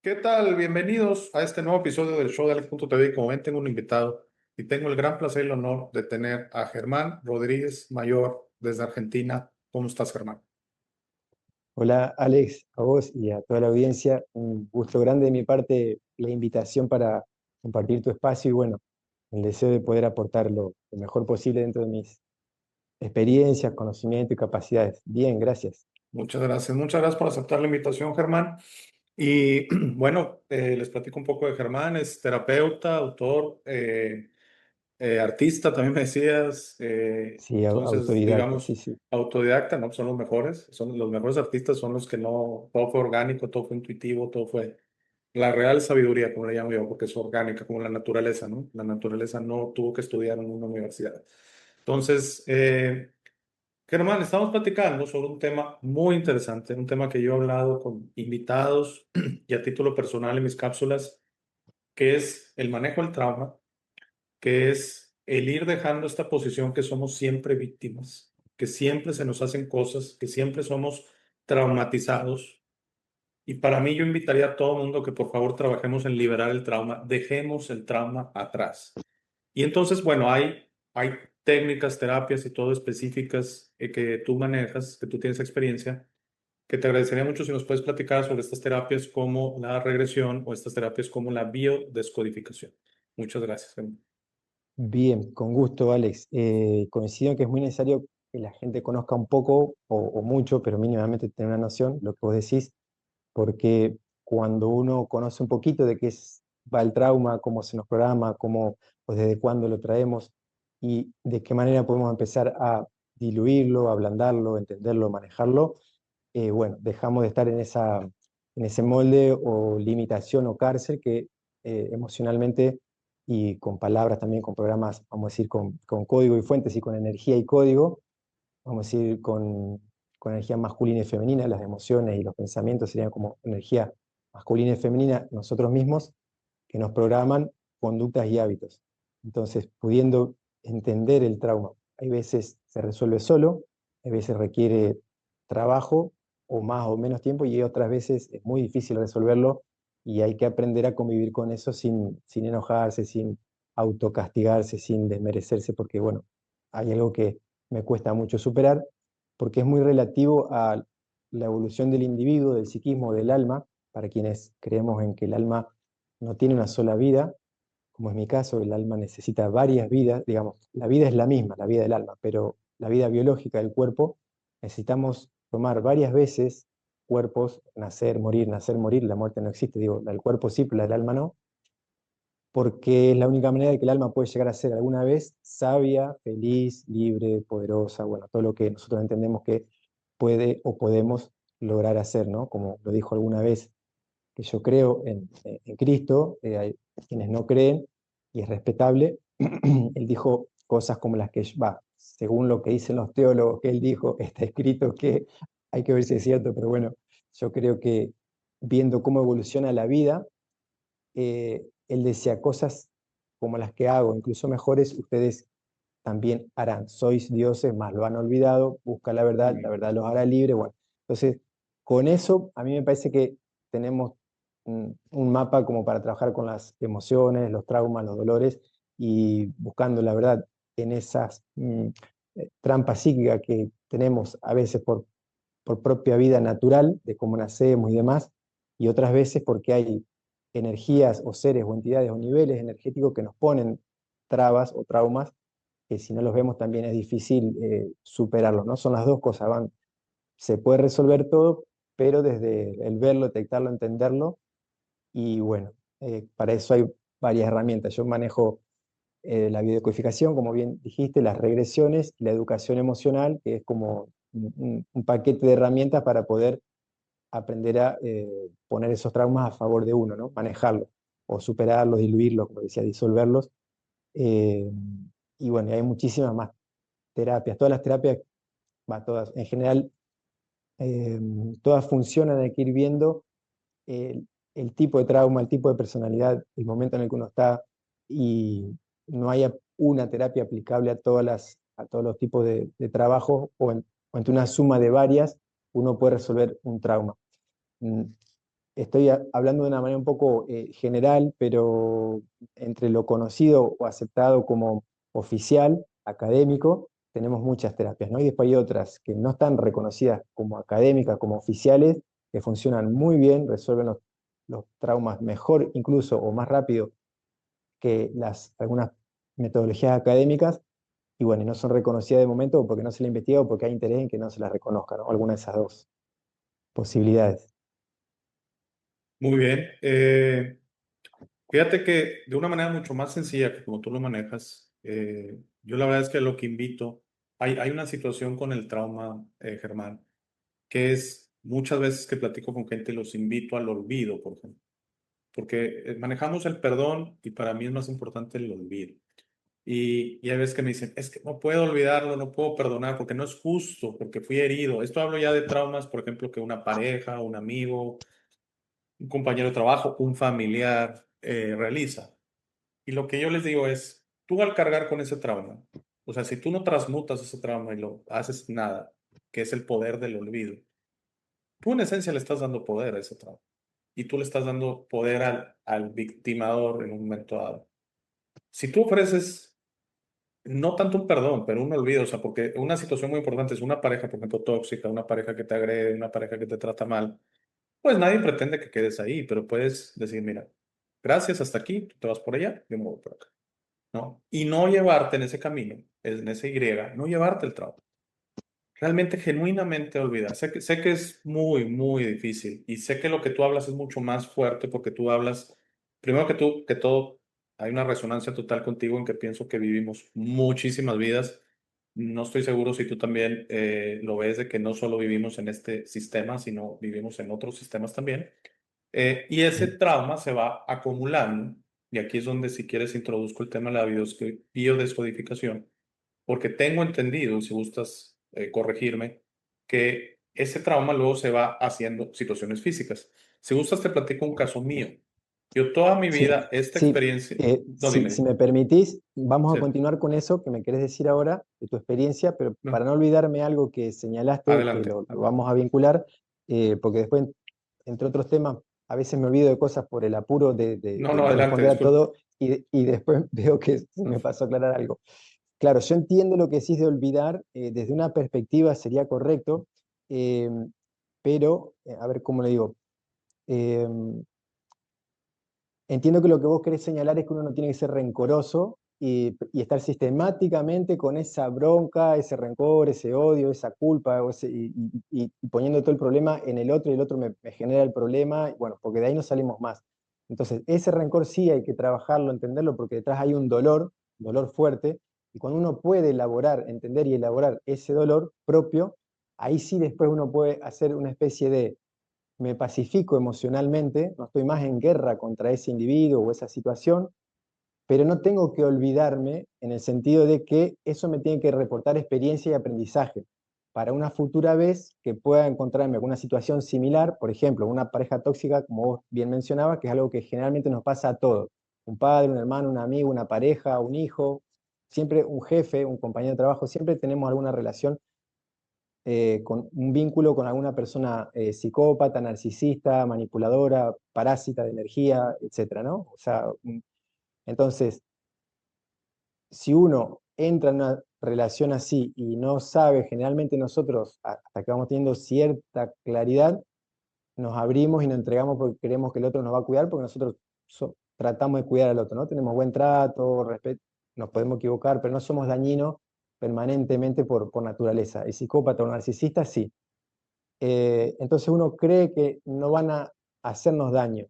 ¿Qué tal? Bienvenidos a este nuevo episodio del show de Alex.tv. Como ven, tengo un invitado y tengo el gran placer y el honor de tener a Germán Rodríguez Mayor desde Argentina. ¿Cómo estás, Germán? Hola Alex, a vos y a toda la audiencia, un gusto grande de mi parte la invitación para compartir tu espacio y bueno, el deseo de poder aportar lo mejor posible dentro de mis experiencias, conocimiento y capacidades. Bien, gracias. Muchas gracias. Muchas gracias por aceptar la invitación, Germán. Y bueno, les platico un poco de Germán. Es terapeuta, autor, artista, también me decías. Sí, Entonces, autodidacta, sí, digamos, sí. autodidacta, ¿no? Son los mejores. Son los mejores artistas, son los que no, todo fue orgánico, todo fue intuitivo, todo fue la real sabiduría, como le llamo yo, porque es orgánica, como la naturaleza, ¿no? La naturaleza no tuvo que estudiar en una universidad. Entonces, Germán, estamos platicando sobre un tema muy interesante, un tema que yo he hablado con invitados y a título personal en mis cápsulas, que es el manejo del trauma, que es el ir dejando esta posición que somos siempre víctimas, que siempre se nos hacen cosas, que siempre somos traumatizados. Y para mí yo invitaría a todo mundo que por favor trabajemos en liberar el trauma, dejemos el trauma atrás. Y entonces, bueno, hay técnicas, terapias y todo específicas que tú manejas, que tú tienes experiencia, que te agradecería mucho si nos puedes platicar sobre estas terapias como la regresión o estas terapias como la biodescodificación. Muchas gracias, Germán. Bien, con gusto Alex. Coincido en que es muy necesario que la gente conozca un poco o mucho, pero mínimamente tener una noción, lo que vos decís, porque cuando uno conoce un poquito de va el trauma, cómo se nos programa, cómo o desde cuándo lo traemos y de qué manera podemos empezar a diluirlo, ablandarlo, entenderlo, manejarlo, bueno, dejamos de estar en ese molde o limitación o cárcel que emocionalmente y con palabras también, con programas, vamos a decir, con código y fuentes y con energía y código, vamos a decir, con energía masculina y femenina, las emociones y los pensamientos serían como energía masculina y femenina, nosotros mismos, que nos programan conductas y hábitos. Entonces, pudiendo entender el trauma, hay veces se resuelve solo, hay veces requiere trabajo o más o menos tiempo y otras veces es muy difícil resolverlo y hay que aprender a convivir con eso sin enojarse, sin autocastigarse, sin desmerecerse, porque bueno, hay algo que me cuesta mucho superar, porque es muy relativo a la evolución del individuo, del psiquismo, del alma, para quienes creemos en que el alma no tiene una sola vida, como es mi caso, el alma necesita varias vidas, digamos, la vida es la misma, la vida del alma, pero la vida biológica del cuerpo, necesitamos tomar varias veces cuerpos, nacer, morir, la muerte no existe, digo, la del cuerpo sí, pero la del alma no, porque es la única manera de que el alma puede llegar a ser alguna vez sabia, feliz, libre, poderosa, bueno, todo lo que nosotros entendemos que puede o podemos lograr hacer, ¿no? Como lo dijo alguna vez, que yo creo en Cristo, hay quienes no creen, y es respetable. Él dijo cosas como las que, va, según lo que dicen los teólogos que él dijo, está escrito que hay que ver si es cierto, pero bueno, yo creo que viendo cómo evoluciona la vida, él decía cosas como las que hago, incluso mejores, ustedes también harán. Sois dioses, más lo han olvidado, busca la verdad los hará libre. Bueno, entonces, con eso a mí me parece que tenemos un mapa como para trabajar con las emociones, los traumas, los dolores y buscando la verdad en esas trampas psíquicas que tenemos a veces por propia vida natural, de cómo nacemos y demás, y otras veces porque hay energías o seres o entidades o niveles energéticos que nos ponen trabas o traumas que si no los vemos también es difícil superarlos, ¿no? Son las dos cosas, se puede resolver todo, pero desde el verlo, detectarlo, entenderlo, y bueno, para eso hay varias herramientas. Yo manejo la biodecodificación, como bien dijiste, las regresiones y la educación emocional, que es como un paquete de herramientas para poder aprender a poner esos traumas a favor de uno, ¿no? Manejarlos, o superarlos, diluirlos, como decía, disolverlos. Eh, y bueno, hay muchísimas más terapias. Todas las terapias, va, todas, en general, eh, todas funcionan, hay que ir viendo el tipo de trauma, el tipo de personalidad, el momento en el que uno está, y no hay una terapia aplicable a todos los tipos de trabajo, o entre una suma de varias, uno puede resolver un trauma. Mm, estoy hablando de una manera un poco general, pero entre lo conocido o aceptado como oficial, académico, tenemos muchas terapias, ¿no? Y después hay otras que no están reconocidas como académicas, como oficiales, que funcionan muy bien, resuelven los traumas mejor incluso o más rápido que algunas metodologías académicas, y bueno, y no son reconocidas de momento porque no se le investiga o porque hay interés en que no se las reconozcan, ¿no? Alguna de esas dos posibilidades. Muy bien. Fíjate que de una manera mucho más sencilla que como tú lo manejas, yo la verdad es que lo que invito, hay una situación con el trauma, Germán, que es muchas veces que platico con gente, los invito al olvido, por ejemplo, porque manejamos el perdón y para mí es más importante el olvido. Y hay veces que me dicen, es que no puedo olvidarlo, no puedo perdonar porque no es justo, porque fui herido. Esto hablo ya de traumas, por ejemplo, que una pareja, un amigo, un compañero de trabajo, un familiar realiza. Y lo que yo les digo es, tú al cargar con ese trauma, o sea, si tú no transmutas ese trauma y lo haces nada, que es el poder del olvido, tú en esencia le estás dando poder a ese trauma. Y tú le estás dando poder al victimador en un momento dado. Si tú ofreces no tanto un perdón, pero un olvido, o sea, porque una situación muy importante es una pareja, por ejemplo, tóxica, una pareja que te agrede, una pareja que te trata mal, pues nadie pretende que quedes ahí, pero puedes decir, mira, gracias, hasta aquí, tú te vas por allá, yo me voy por acá, ¿no? Y no llevarte en ese camino, en ese Y, no llevarte el trauma. Realmente, genuinamente olvidar. Sé que es muy, muy difícil y sé que lo que tú hablas es mucho más fuerte porque tú hablas, primero que tú, que todo, hay una resonancia total contigo en que pienso que vivimos muchísimas vidas. No estoy seguro si tú también lo ves de que no solo vivimos en este sistema, sino vivimos en otros sistemas también. Y ese trauma se va acumulando y aquí es donde si quieres introduzco el tema de la biodescodificación porque tengo entendido, si gustas corregirme, que ese trauma luego se va haciendo situaciones físicas. Si gustas, te platico un caso mío. Yo toda mi Sí, vida, esta sí, experiencia, no si dime, me permitís, vamos a sí, continuar con eso que me querés decir ahora, de tu experiencia, pero no, para no olvidarme algo que señalaste, que adelante. lo vamos a vincular, porque después, entre otros temas, a veces me olvido de cosas por el apuro No, no, de adelante, responder a disculpa. todo y después veo que se me pasó a aclarar algo. Claro, yo entiendo lo que decís de olvidar, desde una perspectiva sería correcto, eh, pero, a ver cómo le digo. eh, Entiendo que lo que vos querés señalar es que uno no tiene que ser rencoroso y estar sistemáticamente con esa bronca, ese rencor, ese odio, esa culpa, y poniendo todo el problema en el otro y el otro me genera el problema, y bueno, porque de ahí no salimos más. Entonces, ese rencor sí hay que trabajarlo, entenderlo, porque detrás hay un dolor fuerte, y cuando uno puede elaborar, entender y elaborar ese dolor propio, ahí sí después uno puede hacer una especie de me pacifico emocionalmente, no estoy más en guerra contra ese individuo o esa situación, pero no tengo que olvidarme en el sentido de que eso me tiene que reportar experiencia y aprendizaje para una futura vez que pueda encontrarme con una situación similar, por ejemplo, una pareja tóxica, como vos bien mencionabas, que es algo que generalmente nos pasa a todos, un padre, un hermano, un amigo, una pareja, un hijo, siempre un jefe, un compañero de trabajo, siempre tenemos alguna relación con un vínculo con alguna persona psicópata, narcisista, manipuladora, parásita de energía, etcétera, ¿no? O sea, entonces, si uno entra en una relación así y no sabe, generalmente nosotros, hasta que vamos teniendo cierta claridad, nos abrimos y nos entregamos porque creemos que el otro nos va a cuidar, porque nosotros tratamos de cuidar al otro, ¿no? Tenemos buen trato, respeto, nos podemos equivocar, pero no somos dañinos permanentemente por naturaleza. El psicópata o narcisista sí. Entonces uno cree que no van a hacernos daño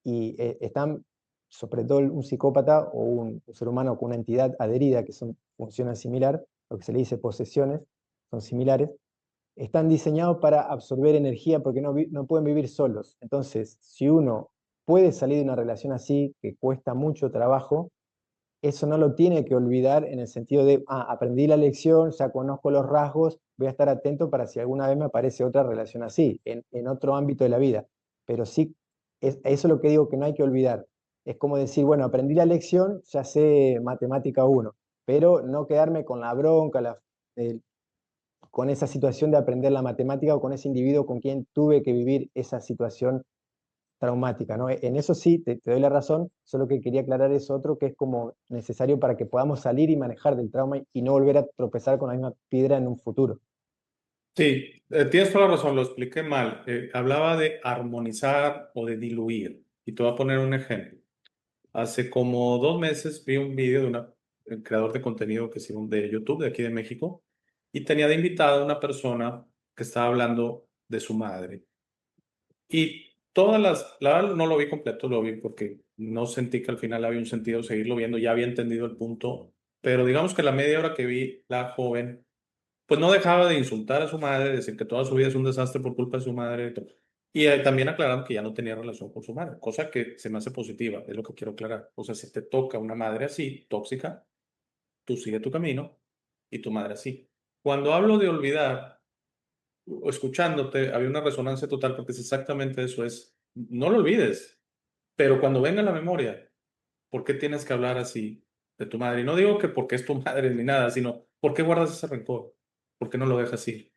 y están, sobre todo un psicópata o un ser humano con una entidad adherida que funcionan similar, lo que se le dice posesiones, son similares, están diseñados para absorber energía porque no pueden vivir solos. Entonces, si uno puede salir de una relación así, que cuesta mucho trabajo, eso no lo tiene que olvidar en el sentido de, aprendí la lección, ya conozco los rasgos, voy a estar atento para si alguna vez me aparece otra relación así, en otro ámbito de la vida. Pero sí, eso es lo que digo que no hay que olvidar. Es como decir, bueno, aprendí la lección, ya sé matemática uno, pero no quedarme con la bronca, con esa situación de aprender la matemática o con ese individuo con quien tuve que vivir esa situación traumática, ¿no? En eso sí, te doy la razón, solo que quería aclarar eso otro que es como necesario para que podamos salir y manejar del trauma y no volver a tropezar con la misma piedra en un futuro. Sí, tienes toda la razón, lo expliqué mal. Hablaba de armonizar o de diluir. Y te voy a poner un ejemplo. Hace como 2 meses vi un video de un creador de contenido que es de YouTube de aquí de México y tenía de invitada a una persona que estaba hablando de su madre. Y la verdad no lo vi completo, lo vi porque no sentí que al final había un sentido seguirlo viendo, ya había entendido el punto, pero digamos que la media hora que vi la joven, pues no dejaba de insultar a su madre, decir que toda su vida es un desastre por culpa de su madre. Y también aclarando que ya no tenía relación con su madre, cosa que se me hace positiva, es lo que quiero aclarar. O sea, si te toca una madre así, tóxica, tú sigue tu camino y tu madre así. Cuando hablo de olvidar, o escuchándote, había una resonancia total porque es exactamente eso, no lo olvides, pero cuando venga la memoria, ¿por qué tienes que hablar así de tu madre? Y no digo que porque es tu madre ni nada, sino ¿por qué guardas ese rencor? ¿Por qué no lo dejas ir?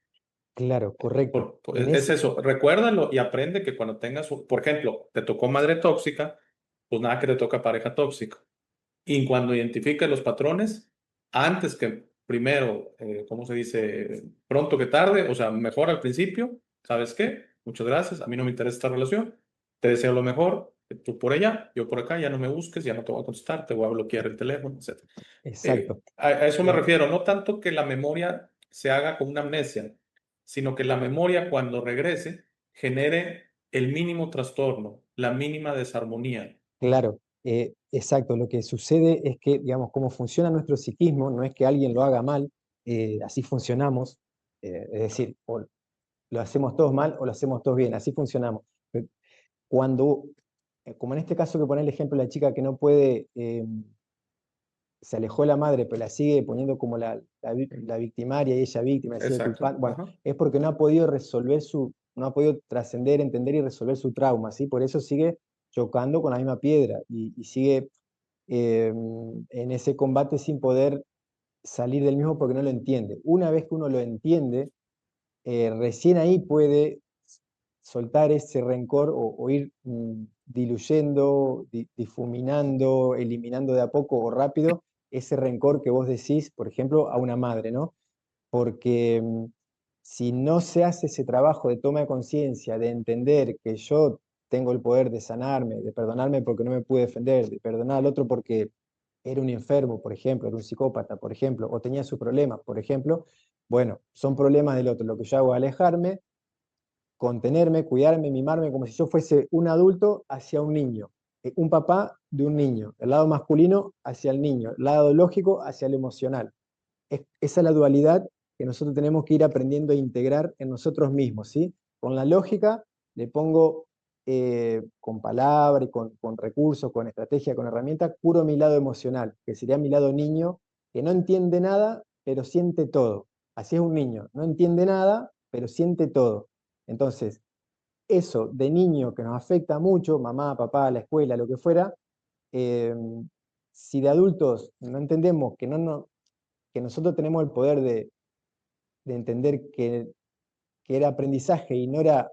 Claro, correcto. En Es ese, eso, recuérdalo y aprende que cuando tengas, por ejemplo, te tocó madre tóxica, pues nada que te toca pareja tóxica. Y cuando identifiques los patrones, antes que primero, ¿cómo se dice? Pronto que tarde, o sea, mejor al principio, ¿sabes qué? Muchas gracias, a mí no me interesa esta relación, te deseo lo mejor, tú por allá, yo por acá, ya no me busques, ya no te voy a contestar, te voy a bloquear el teléfono, etcétera. exacto. A eso me Eh, refiero, no tanto que la memoria se haga con una amnesia, sino que la memoria cuando regrese genere el mínimo trastorno, la mínima desarmonía. Claro, exacto. Lo que sucede es que, digamos, cómo funciona nuestro psiquismo, no es que alguien lo haga mal, así funcionamos, es decir, o lo hacemos todos mal o lo hacemos todos bien, así funcionamos. Cuando, como en este caso que pone el ejemplo de la chica que no puede, se alejó de la madre, pero la sigue poniendo como la victimaria y ella víctima, y sigue Exacto. culpando, bueno, Ajá. es porque no ha podido resolver no ha podido trascender, entender y resolver su trauma, ¿sí? Por eso sigue chocando con la misma piedra y sigue eh, en ese combate sin poder salir del mismo porque no lo entiende. Una vez que uno lo entiende, recién ahí puede soltar ese rencor o ir diluyendo, difuminando, eliminando de a poco o rápido ese rencor que vos decís, por ejemplo, a una madre, ¿no? Porque si no se hace ese trabajo de toma de conciencia, de entender que yo tengo el poder de sanarme, de perdonarme porque no me pude defender, de perdonar al otro porque era un enfermo, por ejemplo, era un psicópata, por ejemplo, o tenía sus problemas, por ejemplo, bueno, son problemas del otro. Lo que yo hago es alejarme, contenerme, cuidarme, mimarme, como si yo fuese un adulto hacia un niño, un papá de un niño, el lado masculino hacia el niño, el lado lógico hacia el emocional. Esa es la dualidad que nosotros tenemos que ir aprendiendo a integrar en nosotros mismos, ¿sí? Con la lógica le pongo con palabra y con recursos, con estrategia, con herramientas, curo mi lado emocional, que sería mi lado niño, que no entiende nada, pero siente todo. Así es un niño, no entiende nada, pero siente todo. Entonces, eso de niño que nos afecta mucho, mamá, papá, la escuela, lo que fuera, eh, si de adultos no entendemos que nosotros tenemos el poder de entender que era aprendizaje y no era,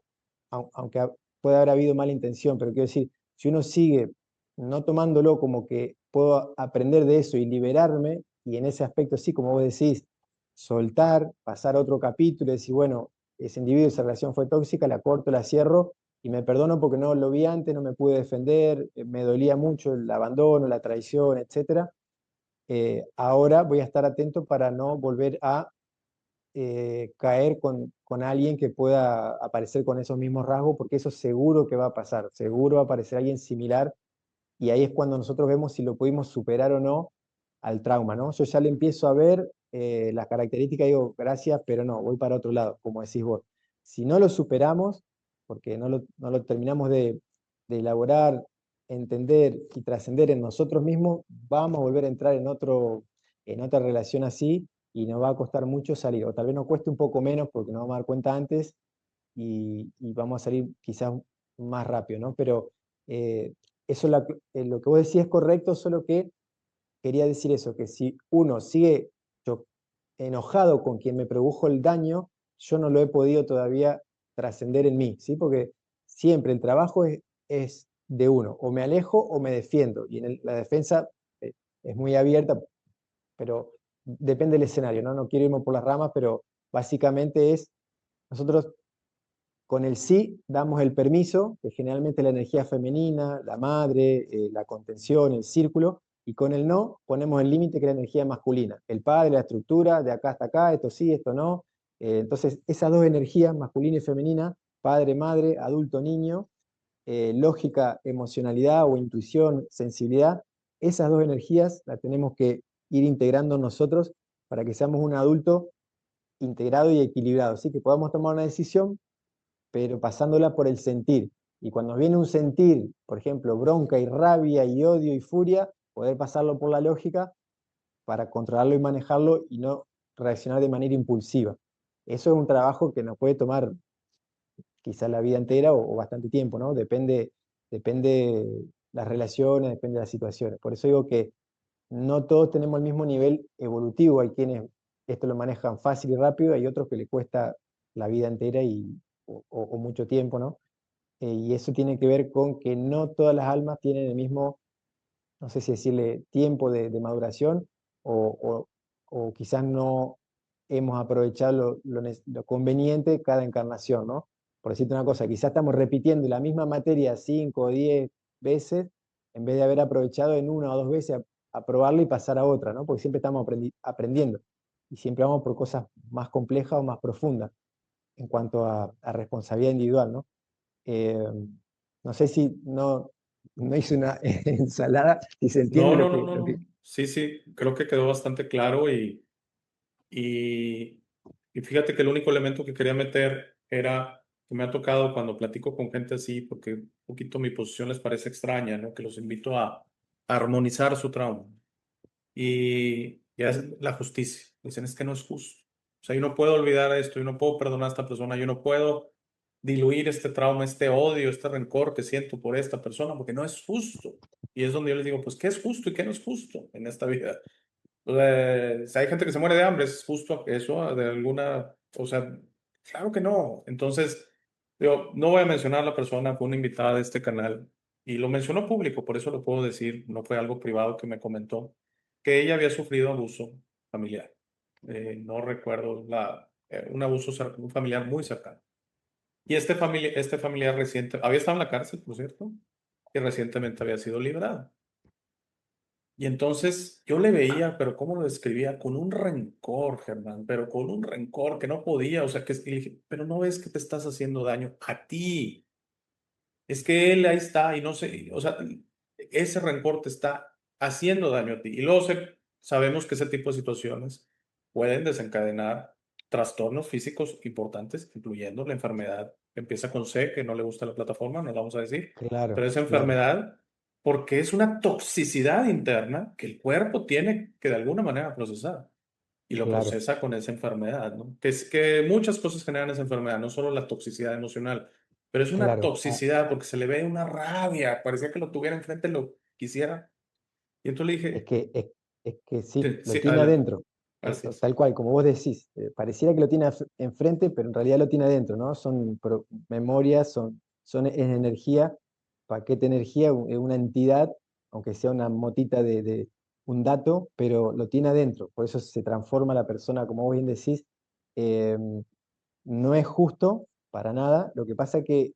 aunque puede haber habido mala intención, pero quiero decir, si uno sigue no tomándolo como que puedo aprender de eso y liberarme, y en ese aspecto sí, como vos decís, soltar, pasar a otro capítulo y decir, bueno, ese individuo, esa relación fue tóxica, la corto, la cierro y me perdono porque no lo vi antes, no me pude defender, me dolía mucho el abandono, la traición, etcétera. Ahora voy a estar atento para no volver a caer con alguien que pueda aparecer con esos mismos rasgos, porque eso seguro que va a pasar, seguro va a aparecer alguien similar, y ahí es cuando nosotros vemos si lo pudimos superar o no al trauma, ¿no? Yo ya le empiezo a ver las características y digo, gracias, pero no, voy para otro lado, como decís vos. Si no lo superamos, porque no lo terminamos de elaborar, entender y trascender en nosotros mismos, vamos a volver a entrar en otra relación así y nos va a costar mucho salir, o tal vez nos cueste un poco menos porque nos vamos a dar cuenta antes y vamos a salir quizás más rápido, ¿no? Pero eh, eso lo que vos decís es correcto, solo que quería decir eso, que si uno sigue enojado con quien me produjo el daño, yo no lo he podido todavía trascender en mí, ¿sí? Porque siempre el trabajo es de uno, o me alejo o me defiendo. Y la defensa es muy abierta, pero depende del escenario, ¿no? No quiero irme por las ramas, pero básicamente es, nosotros con el sí damos el permiso, que generalmente es la energía femenina, la madre, la contención, el círculo, y con el no ponemos el límite, que es la energía masculina, el padre, la estructura, de acá hasta acá, esto sí, esto no. Entonces, esas dos energías, masculina y femenina, padre, madre, adulto, niño, lógica, emocionalidad o intuición, sensibilidad, esas dos energías las tenemos que ir integrando nosotros para que seamos un adulto integrado y equilibrado, así que podamos tomar una decisión, pero pasándola por el sentir. Y cuando viene un sentir, por ejemplo, bronca y rabia y odio y furia, poder pasarlo por la lógica para controlarlo y manejarlo y no reaccionar de manera impulsiva. Eso es un trabajo que nos puede tomar quizás la vida entera o bastante tiempo, ¿no? Depende las relaciones, depende de las situaciones. Por eso digo que no todos tenemos el mismo nivel evolutivo. Hay quienes esto lo manejan fácil y rápido, hay otros que le cuesta la vida entera o mucho tiempo, ¿no? Y eso tiene que ver con que no todas las almas tienen el mismo, no sé si decirle, tiempo de maduración o, o quizás no hemos aprovechado lo conveniente cada encarnación, ¿no? Por decirte una cosa, quizás estamos repitiendo la misma materia 5 o 10 veces en vez de haber aprovechado en una o dos veces a probarla y pasar a otra, ¿no? Porque siempre estamos aprendiendo y siempre vamos por cosas más complejas o más profundas en cuanto a responsabilidad individual, ¿no? Eh, no sé si no hice una ensalada, si se entiende No, lo no, no, que, no, lo que... no. Sí, sí, creo que quedó bastante claro y, y fíjate que el único elemento que quería meter era que me ha tocado cuando platico con gente así, porque un poquito mi posición les parece extraña, ¿no? Que los invito a armonizar su trauma y hacen la justicia. Dicen, es que no es justo. O sea, yo no puedo olvidar esto, yo no puedo perdonar a esta persona, yo no puedo diluir este trauma, este odio, este rencor que siento por esta persona, porque no es justo. Y es donde yo les digo, pues, ¿qué es justo y qué no es justo en esta vida? Si hay gente que se muere de hambre, ¿es justo eso de alguna, o sea, claro que no. Entonces, yo no voy a mencionar a la persona, fue una invitada de este canal y lo mencionó público, por eso lo puedo decir, no fue algo privado que me comentó, que ella había sufrido abuso familiar. No recuerdo un abuso un familiar muy cercano. Y este familiar reciente, había estado en la cárcel, por cierto, y recientemente había sido liberado. Y entonces yo le veía, pero cómo lo describía, con un rencor, Germán, pero con un rencor que no podía, o sea, y le dije, pero no ves que te estás haciendo daño a ti, es que él ahí está y no sé, o sea, ese rencor te está haciendo daño a ti. Y luego sabemos que ese tipo de situaciones pueden desencadenar trastornos físicos importantes, incluyendo la enfermedad que empieza con C, que no le gusta la plataforma, no la vamos a decir, pero Claro, esa claro, enfermedad, porque es una toxicidad interna que el cuerpo tiene que de alguna manera procesar y lo claro, procesa con esa enfermedad, ¿no? Que es que muchas cosas generan esa enfermedad, no solo la toxicidad emocional, pero es una claro. Ah, toxicidad porque se le ve una rabia, parecía que lo tuviera enfrente, lo quisiera. Y entonces le es dije, que, es, es que sí, lo sí, tiene adelante, adentro, gracias. tal cual, como vos decís. Pareciera que lo tiene enfrente, pero en realidad lo tiene adentro, ¿no? Son memorias, es energía, paquete de energía, es una entidad, aunque sea una motita de un dato, pero lo tiene adentro. Por eso se transforma la persona, como vos bien decís. eh, no es justo para nada. Lo que pasa es que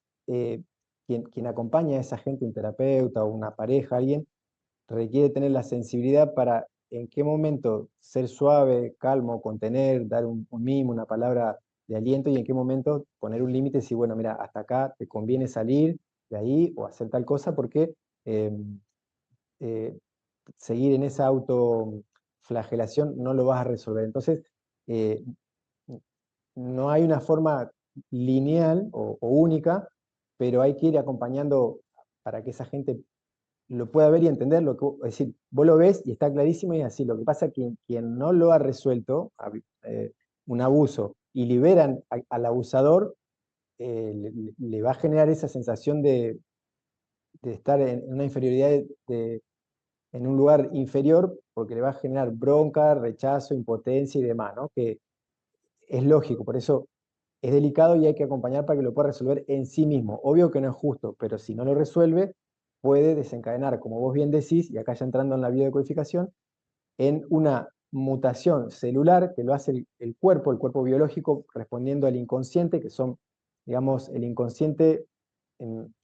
quien acompaña a esa gente, un terapeuta o una pareja, alguien, requiere tener la sensibilidad para en qué momento ser suave, calmo, contener, dar un mimo, una palabra de aliento y en qué momento poner un límite y decir, bueno, mira, hasta acá te conviene salir de ahí o hacer tal cosa porque eh, eh, seguir en esa autoflagelación no lo vas a resolver. Entonces, eh, no hay una forma lineal o única, pero hay que ir acompañando para que esa gente lo pueda ver y entender. Es decir, vos lo ves y está clarísimo y es así. Lo que pasa es que quien no lo ha resuelto, un abuso, y liberan al abusador, le va a generar esa sensación de estar en una inferioridad, en un lugar inferior, porque le va a generar bronca, rechazo, impotencia y demás, ¿no? Que es lógico, por eso es delicado y hay que acompañar para que lo pueda resolver en sí mismo. Obvio que no es justo, pero si no lo resuelve, puede desencadenar, como vos bien decís, y acá ya entrando en la biodecodificación, en una mutación celular que lo hace el cuerpo biológico respondiendo al inconsciente, que son, digamos, el inconsciente,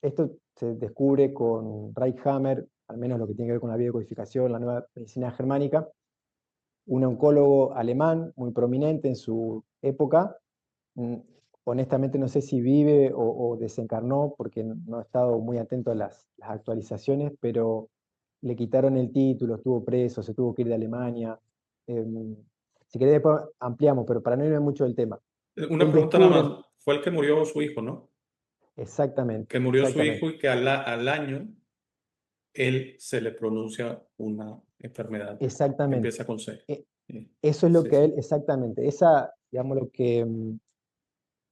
esto se descubre con Reichhammer, al menos lo que tiene que ver con la biodecodificación, la nueva medicina germánica, un oncólogo alemán muy prominente en su época. Mm, Honestamente no sé si vive o desencarnó porque no he estado muy atento a las actualizaciones, pero le quitaron el título, estuvo preso, se tuvo que ir de Alemania. Si querés después ampliamos, pero para no irme mucho del tema. Una Él pregunta nada descubre, más. Fue el que murió su hijo, ¿no? exactamente, Que murió su exactamente, hijo y que al año él se le pronuncia una enfermedad que exactamente. empieza con C. E- Sí, Eso es lo sí, que él, sí. exactamente, esa, digamos, lo que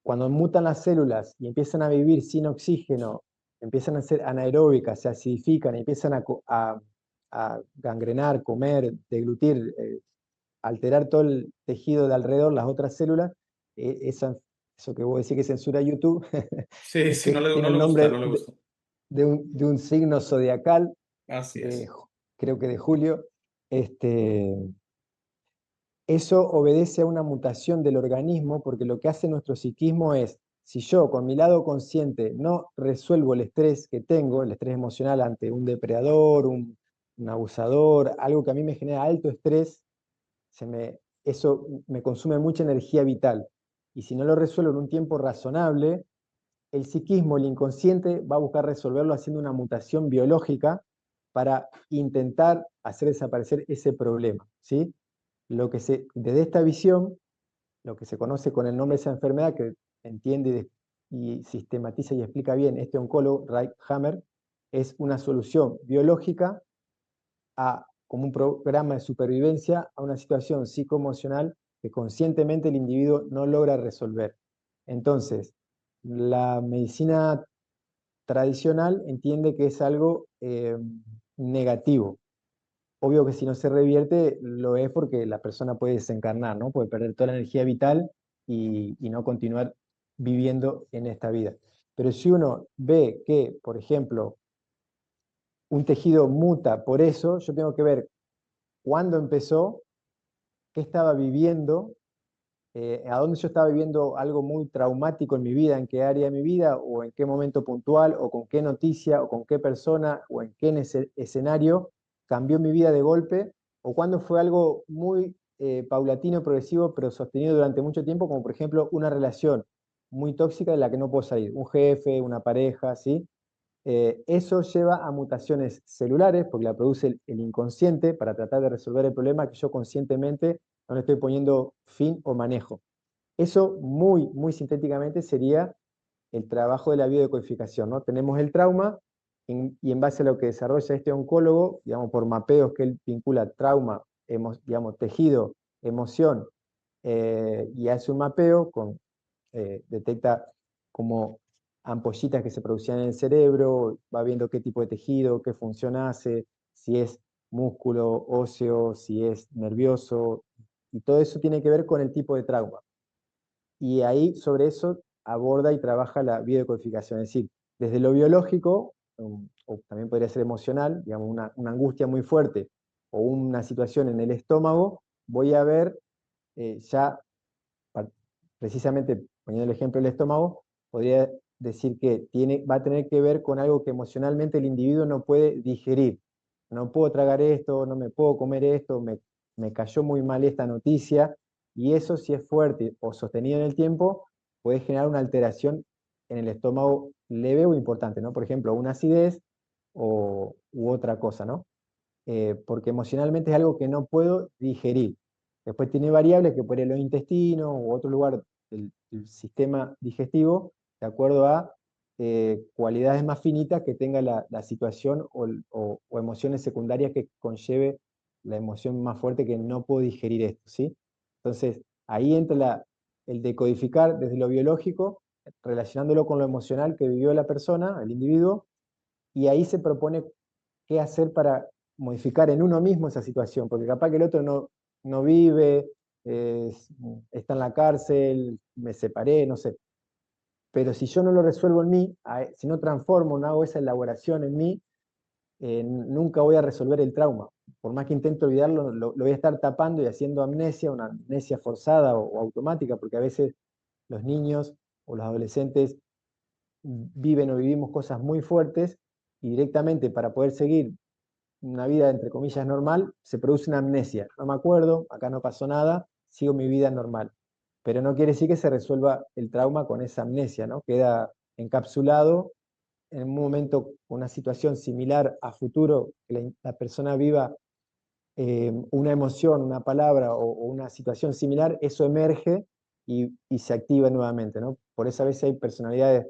cuando mutan las células y empiezan a vivir sin oxígeno, empiezan a ser anaeróbicas, se acidifican, empiezan a gangrenar, comer, deglutir, alterar todo el tejido de alrededor, las otras células, eso que vos decís que censura YouTube, Sí, sí, tiene no el le gusta, nombre no le gusta. de un signo zodiacal, Así de, es. creo que de Julio. Este, Eso obedece a una mutación del organismo porque lo que hace nuestro psiquismo es, si yo con mi lado consciente no resuelvo el estrés que tengo, el estrés emocional ante un depredador, un abusador, algo que a mí me genera alto estrés, eso me consume mucha energía vital. Y si no lo resuelvo en un tiempo razonable, el psiquismo, el inconsciente, va a buscar resolverlo haciendo una mutación biológica para intentar hacer desaparecer ese problema, ¿sí? Desde esta visión, lo que se conoce con el nombre de esa enfermedad, que entiende y sistematiza y explica bien este oncólogo, Reichhammer, es una solución biológica como un programa de supervivencia a una situación psicoemocional que conscientemente el individuo no logra resolver. Entonces, la medicina tradicional entiende que es algo negativo. Obvio que si no se revierte, lo es porque la persona puede desencarnar, ¿no? Puede perder toda la energía vital y no continuar viviendo en esta vida. Pero si uno ve que, por ejemplo, un tejido muta por eso, yo tengo que ver cuándo empezó, qué estaba viviendo, a dónde yo estaba viviendo algo muy traumático en mi vida, en qué área de mi vida, o en qué momento puntual, o con qué noticia, o con qué persona, o en qué escenario cambió mi vida de golpe, o cuando fue algo muy paulatino, progresivo, pero sostenido durante mucho tiempo, como por ejemplo una relación muy tóxica de la que no puedo salir, un jefe, una pareja, ¿sí? Eso lleva a mutaciones celulares, porque la produce el inconsciente para tratar de resolver el problema que yo conscientemente no le estoy poniendo fin o manejo. Eso muy, muy sintéticamente sería el trabajo de la biodecodificación, ¿no? Tenemos el trauma y en base a lo que desarrolla este oncólogo, digamos, por mapeos que él vincula trauma, digamos, tejido, emoción, y hace un mapeo, detecta como ampollitas que se producían en el cerebro, va viendo qué tipo de tejido, qué función hace, si es músculo, óseo, si es nervioso, y todo eso tiene que ver con el tipo de trauma. Y ahí sobre eso aborda y trabaja la biodecodificación, es decir, desde lo biológico, o también podría ser emocional, digamos, una angustia muy fuerte o una situación en el estómago, voy a ver ya precisamente poniendo el ejemplo del estómago, podría decir que va a tener que ver con algo que emocionalmente el individuo no puede digerir. No puedo tragar esto, no me puedo comer esto, me cayó muy mal esta noticia, y eso si es fuerte o sostenido en el tiempo, puede generar una alteración en el estómago leve o importante, ¿no? Por ejemplo, una acidez u otra cosa, ¿no? Porque emocionalmente es algo que no puedo digerir. Después tiene variables que pueden ir los intestinos u otro lugar del sistema digestivo, de acuerdo a cualidades más finitas que tenga la situación o emociones secundarias que conlleve la emoción más fuerte que no puedo digerir esto, ¿sí? Entonces, ahí entra el decodificar desde lo biológico, relacionándolo con lo emocional que vivió la persona, el individuo, y ahí se propone qué hacer para modificar en uno mismo esa situación, porque capaz que el otro no vive, está en la cárcel, me separé, no sé. Pero si yo no lo resuelvo en mí, si no transformo, no hago esa elaboración en mí, nunca voy a resolver el trauma. Por más que intento olvidarlo, lo voy a estar tapando y haciendo amnesia, una amnesia forzada o automática, porque a veces los niños o los adolescentes viven o vivimos cosas muy fuertes y directamente para poder seguir una vida entre comillas normal, se produce una amnesia. No me acuerdo, acá no pasó nada, sigo mi vida normal. Pero no quiere decir que se resuelva el trauma con esa amnesia, ¿no? Queda encapsulado en un momento, una situación similar a futuro, que la persona viva una emoción, una palabra o una situación similar, eso emerge y se activa nuevamente, ¿no? Por eso a veces hay personalidades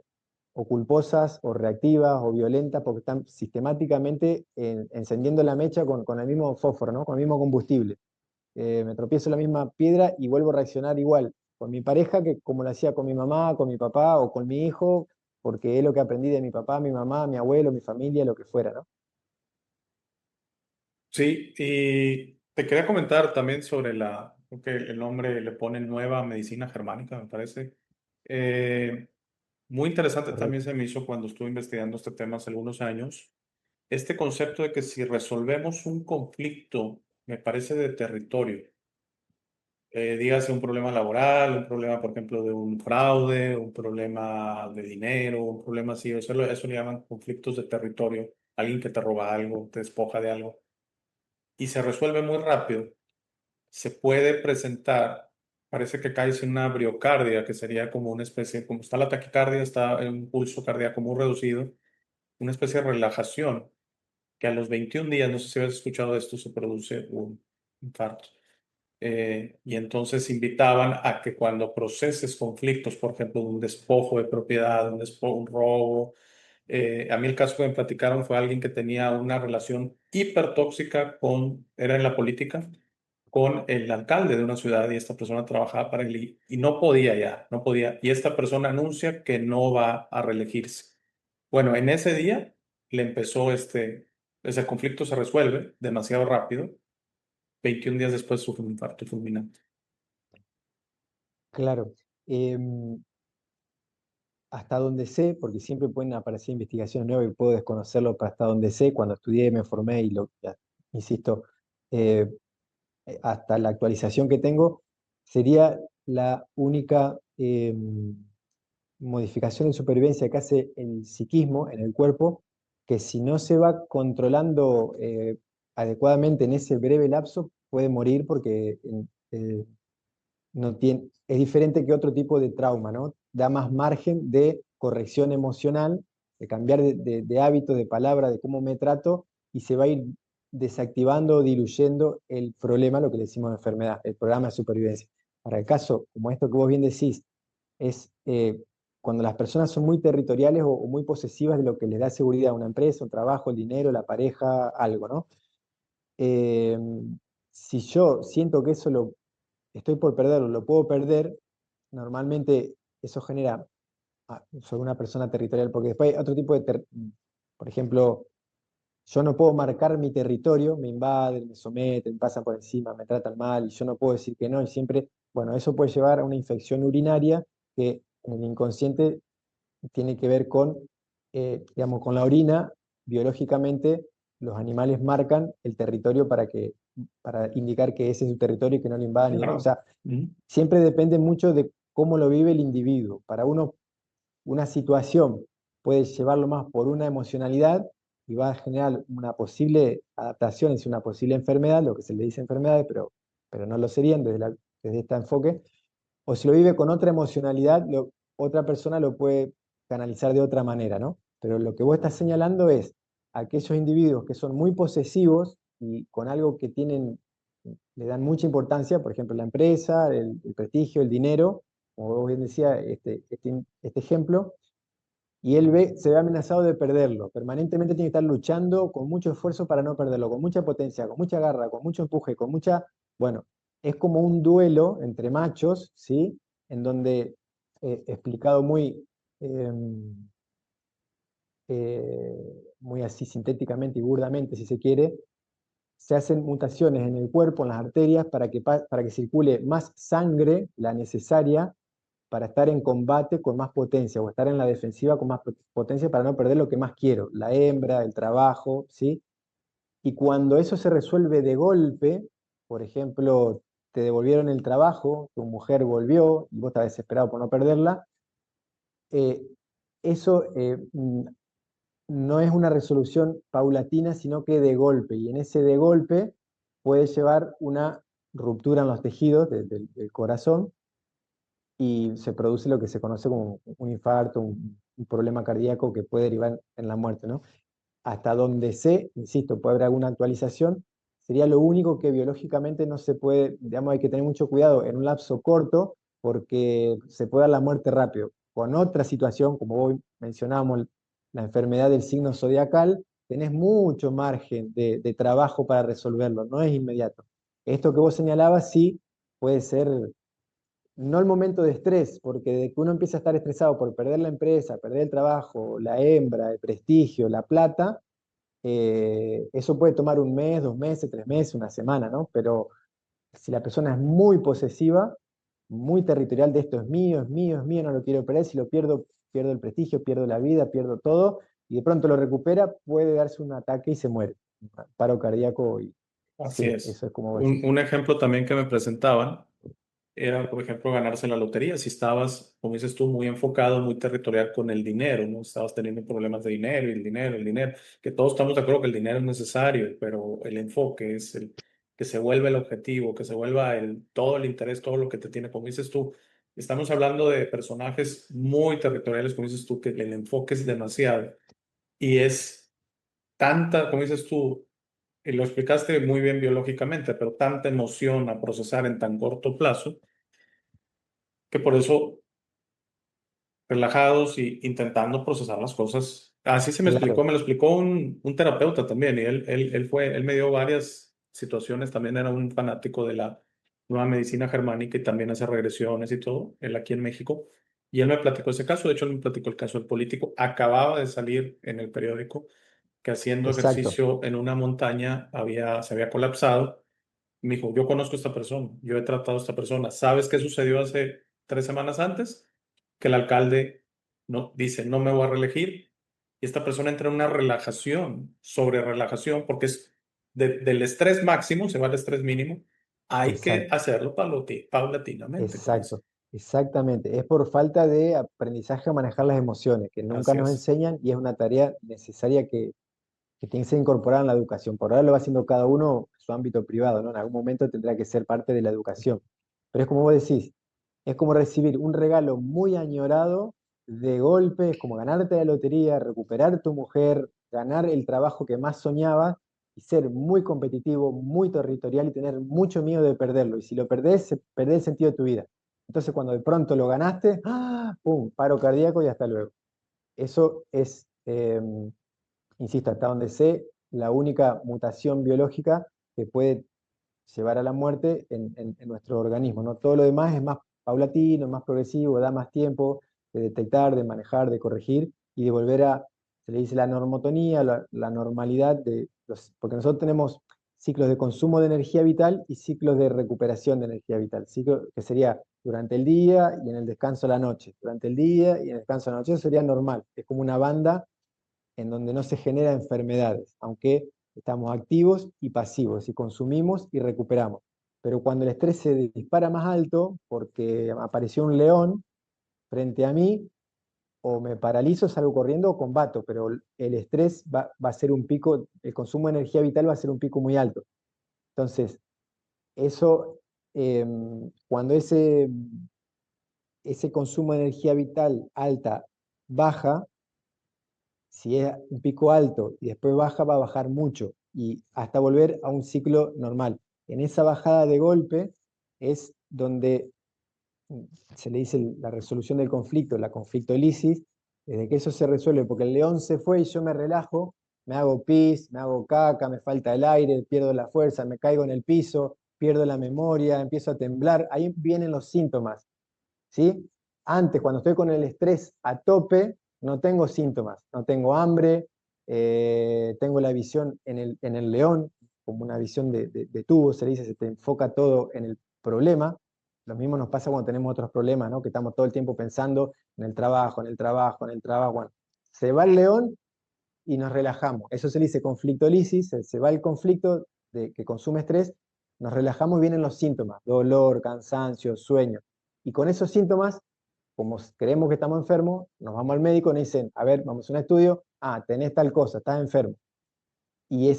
o culposas o reactivas o violentas porque están sistemáticamente encendiendo la mecha con el mismo fósforo, ¿no? Con el mismo combustible. Me tropiezo en la misma piedra y vuelvo a reaccionar igual con mi pareja que como lo hacía con mi mamá, con mi papá o con mi hijo, porque es lo que aprendí de mi papá, mi mamá, mi abuelo, mi familia, lo que fuera, ¿no? Sí, y te quería comentar también sobre creo que el nombre le pone nueva medicina germánica, me parece. Eh, Muy interesante también Correcto. se me hizo cuando estuve investigando este tema hace algunos años. Este concepto de que si resolvemos un conflicto, me parece de territorio, dígase un problema laboral, un problema, por ejemplo, de un fraude, un problema de dinero, un problema así, eso le llaman conflictos de territorio, alguien que te roba algo, te despoja de algo, y se resuelve muy rápido, se puede presentar, parece que caes en una briocardia, que sería como una especie, como está la taquicardia, está en un pulso cardíaco muy reducido, una especie de relajación, que a los 21 días, no sé si habías escuchado esto, se produce un infarto. Y entonces invitaban a que cuando proceses conflictos, por ejemplo, un despojo de propiedad, un robo, a mí el caso que me platicaron fue alguien que tenía una relación hipertóxica era en la política, con el alcalde de una ciudad y esta persona trabajaba para él y no podía ya, no podía. Y esta persona anuncia que no va a reelegirse. Bueno, en ese día le empezó ese conflicto se resuelve demasiado rápido. 21 días después sufre un infarto fulminante. Claro. Hasta donde sé, porque siempre pueden aparecer investigaciones nuevas y puedo desconocerlo, pero hasta donde sé, cuando estudié, me formé y ya, insisto, eh, hasta la actualización que tengo, sería la única modificación de supervivencia que hace el psiquismo en el cuerpo, que si no se va controlando adecuadamente en ese breve lapso, puede morir porque no tiene, es diferente que otro tipo de trauma, ¿no? Da más margen de corrección emocional, de cambiar de hábito, de palabra, de cómo me trato, y se va a ir desactivando o diluyendo el problema, lo que le decimos enfermedad, el programa de supervivencia. Para el caso, como esto que vos bien decís, es cuando las personas son muy territoriales o muy posesivas de lo que les da seguridad a una empresa, un trabajo, el dinero, la pareja, algo, ¿no? Eh, si yo siento que eso estoy por perderlo, lo puedo perder, normalmente eso genera sobre una persona territorial, porque después hay otro tipo por ejemplo, yo no puedo marcar mi territorio, me invaden, me someten, pasan por encima, me tratan mal, y yo no puedo decir que no, y siempre, bueno, eso puede llevar a una infección urinaria que en el inconsciente tiene que ver con, digamos, con la orina, biológicamente los animales marcan el territorio para indicar que ese es su territorio y que no lo invadan y demás. O Claro. sea, Mm. siempre depende mucho de cómo lo vive el individuo. Para uno, una situación puede llevarlo más por una emocionalidad y va a generar una posible adaptación, es una posible enfermedad, lo que se le dice enfermedades, pero no lo serían desde este enfoque. O si lo vive con otra emocionalidad, otra persona lo puede canalizar de otra manera, ¿no? Pero lo que vos estás señalando es aquellos individuos que son muy posesivos y con algo que tienen, le dan mucha importancia, por ejemplo, la empresa, el prestigio, el dinero, como vos bien decía, este ejemplo, y él se ve amenazado de perderlo. Permanentemente tiene que estar luchando con mucho esfuerzo para no perderlo, con mucha potencia, con mucha garra, con mucho empuje, con mucha... Bueno, es como un duelo entre machos, ¿sí? En donde, explicado eh, muy así sintéticamente y burdamente, si se quiere, se hacen mutaciones en el cuerpo, en las arterias, para que circule más sangre, la necesaria, para estar en combate con más potencia, o estar en la defensiva con más potencia para no perder lo que más quiero, la hembra, el trabajo, ¿sí? Y cuando eso se resuelve de golpe, por ejemplo, te devolvieron el trabajo, tu mujer volvió y vos estás desesperado por no perderla, eh, eso no es una resolución paulatina, sino que de golpe, y en ese de golpe puede llevar una ruptura en los tejidos del corazón y se produce lo que se conoce como un infarto, un problema cardíaco que puede derivar en la muerte, ¿no? Hasta donde sé, insisto, puede haber alguna actualización, sería lo único que biológicamente no se puede, digamos, hay que tener mucho cuidado en un lapso corto porque se puede dar la muerte rápido. Con otra situación, como hoy mencionábamos, la enfermedad del signo zodiacal, tenés mucho margen de trabajo para resolverlo, no es inmediato. Esto que vos señalabas sí puede ser, no el momento de estrés, porque de que uno empieza a estar estresado por perder la empresa, perder el trabajo, la hembra, el prestigio, la plata, eso puede tomar un mes, 2 meses, 3 meses, una semana, ¿no? Pero si la persona es muy posesiva, muy territorial de esto es mío, es mío, es mío, no lo quiero perder, si lo pierdo, pierdo el prestigio, pierdo la vida, pierdo todo, y de pronto lo recupera, puede darse un ataque y se muere. Un paro cardíaco, y Así sí, es. eso es como vos decís. Un ejemplo también que me presentaban era, por ejemplo, ganarse la lotería. Si estabas, como dices tú, muy enfocado, muy territorial con el dinero, ¿no? Estabas teniendo problemas de dinero y el dinero, que todos estamos de acuerdo que el dinero es necesario, pero el enfoque es el que se vuelva el objetivo, que se vuelva todo el interés, todo lo que te tiene, como dices tú. Estamos hablando de personajes muy territoriales, como dices tú, que el enfoque es demasiado y es tanta, como dices tú, y lo explicaste muy bien biológicamente, pero tanta emoción a procesar en tan corto plazo que por eso relajados y intentando procesar las cosas. Así se me explicó, Claro, me lo explicó un terapeuta también, y él me dio varias situaciones, también era un fanático de la nueva medicina germánica y también hace regresiones y todo, él aquí en México, y él me platicó ese caso, de hecho él me platicó el caso del político, acababa de salir en el periódico que haciendo exacto, ejercicio en una montaña se había colapsado. Me dijo, yo conozco a esta persona, yo he tratado a esta persona. ¿Sabes qué sucedió hace 3 semanas antes? Que el alcalde no, dice, no me voy a reelegir. Y esta persona entra en una relajación, sobre relajación, porque es del estrés máximo, se va al estrés mínimo. Hay que exacto. hacerlo paulatinamente, como dice. Exacto, exactamente. Es por falta de aprendizaje a manejar las emociones, que nunca Así nos es. enseñan y es una tarea necesaria que tiene que ser incorporada en la educación. Por ahora lo va haciendo cada uno en su ámbito privado, ¿no? En algún momento tendrá que ser parte de la educación. Pero es como vos decís, es como recibir un regalo muy añorado de golpe, es como ganarte la lotería, recuperar tu mujer, ganar el trabajo que más soñabas y ser muy competitivo, muy territorial y tener mucho miedo de perderlo. Y si lo perdés, perdés el sentido de tu vida. Entonces cuando de pronto lo ganaste, ¡ah! ¡Pum! Paro cardíaco y hasta luego. Eso es, insisto, hasta donde sé, la única mutación biológica que puede llevar a la muerte en nuestro organismo, ¿no? Todo lo demás es más paulatino, más progresivo, da más tiempo de detectar, de manejar, de corregir y de volver a, se le dice la normotonía, la normalidad porque nosotros tenemos ciclos de consumo de energía vital y ciclos de recuperación de energía vital, ciclo que sería durante el día y en el descanso a la noche, durante el día y en el descanso a la noche, eso sería normal, es como una banda en donde no se genera enfermedades, aunque estamos activos y pasivos, y consumimos y recuperamos. Pero cuando el estrés se dispara más alto, porque apareció un león frente a mí, o me paralizo, salgo corriendo o combato, pero el estrés va a ser un pico, el consumo de energía vital va a ser un pico muy alto. Entonces, eso, eh, cuando ese consumo de energía vital alta baja, si es un pico alto y después baja, va a bajar mucho y hasta volver a un ciclo normal. En esa bajada de golpe es donde se le dice la resolución del conflicto, la conflictolisis, desde que eso se resuelve, porque el león se fue y yo me relajo, me hago pis, me hago caca, me falta el aire, pierdo la fuerza, me caigo en el piso, pierdo la memoria, empiezo a temblar, ahí vienen los síntomas. ¿Sí? Antes, cuando estoy con el estrés a tope, no tengo síntomas, no tengo hambre, tengo la visión en el león, como una visión de tubo, se le dice, se te enfoca todo en el problema. Lo mismo nos pasa cuando tenemos otros problemas, ¿no? Que estamos todo el tiempo pensando en el trabajo, en el trabajo, en el trabajo. Bueno, se va el león y nos relajamos. Eso se le dice conflictolisis, se va el conflicto que consume estrés, nos relajamos y vienen los síntomas, dolor, cansancio, sueño. Y con esos síntomas, como creemos que estamos enfermos, nos vamos al médico y nos dicen, a ver, vamos a un estudio, tenés tal cosa, estás enfermo. Y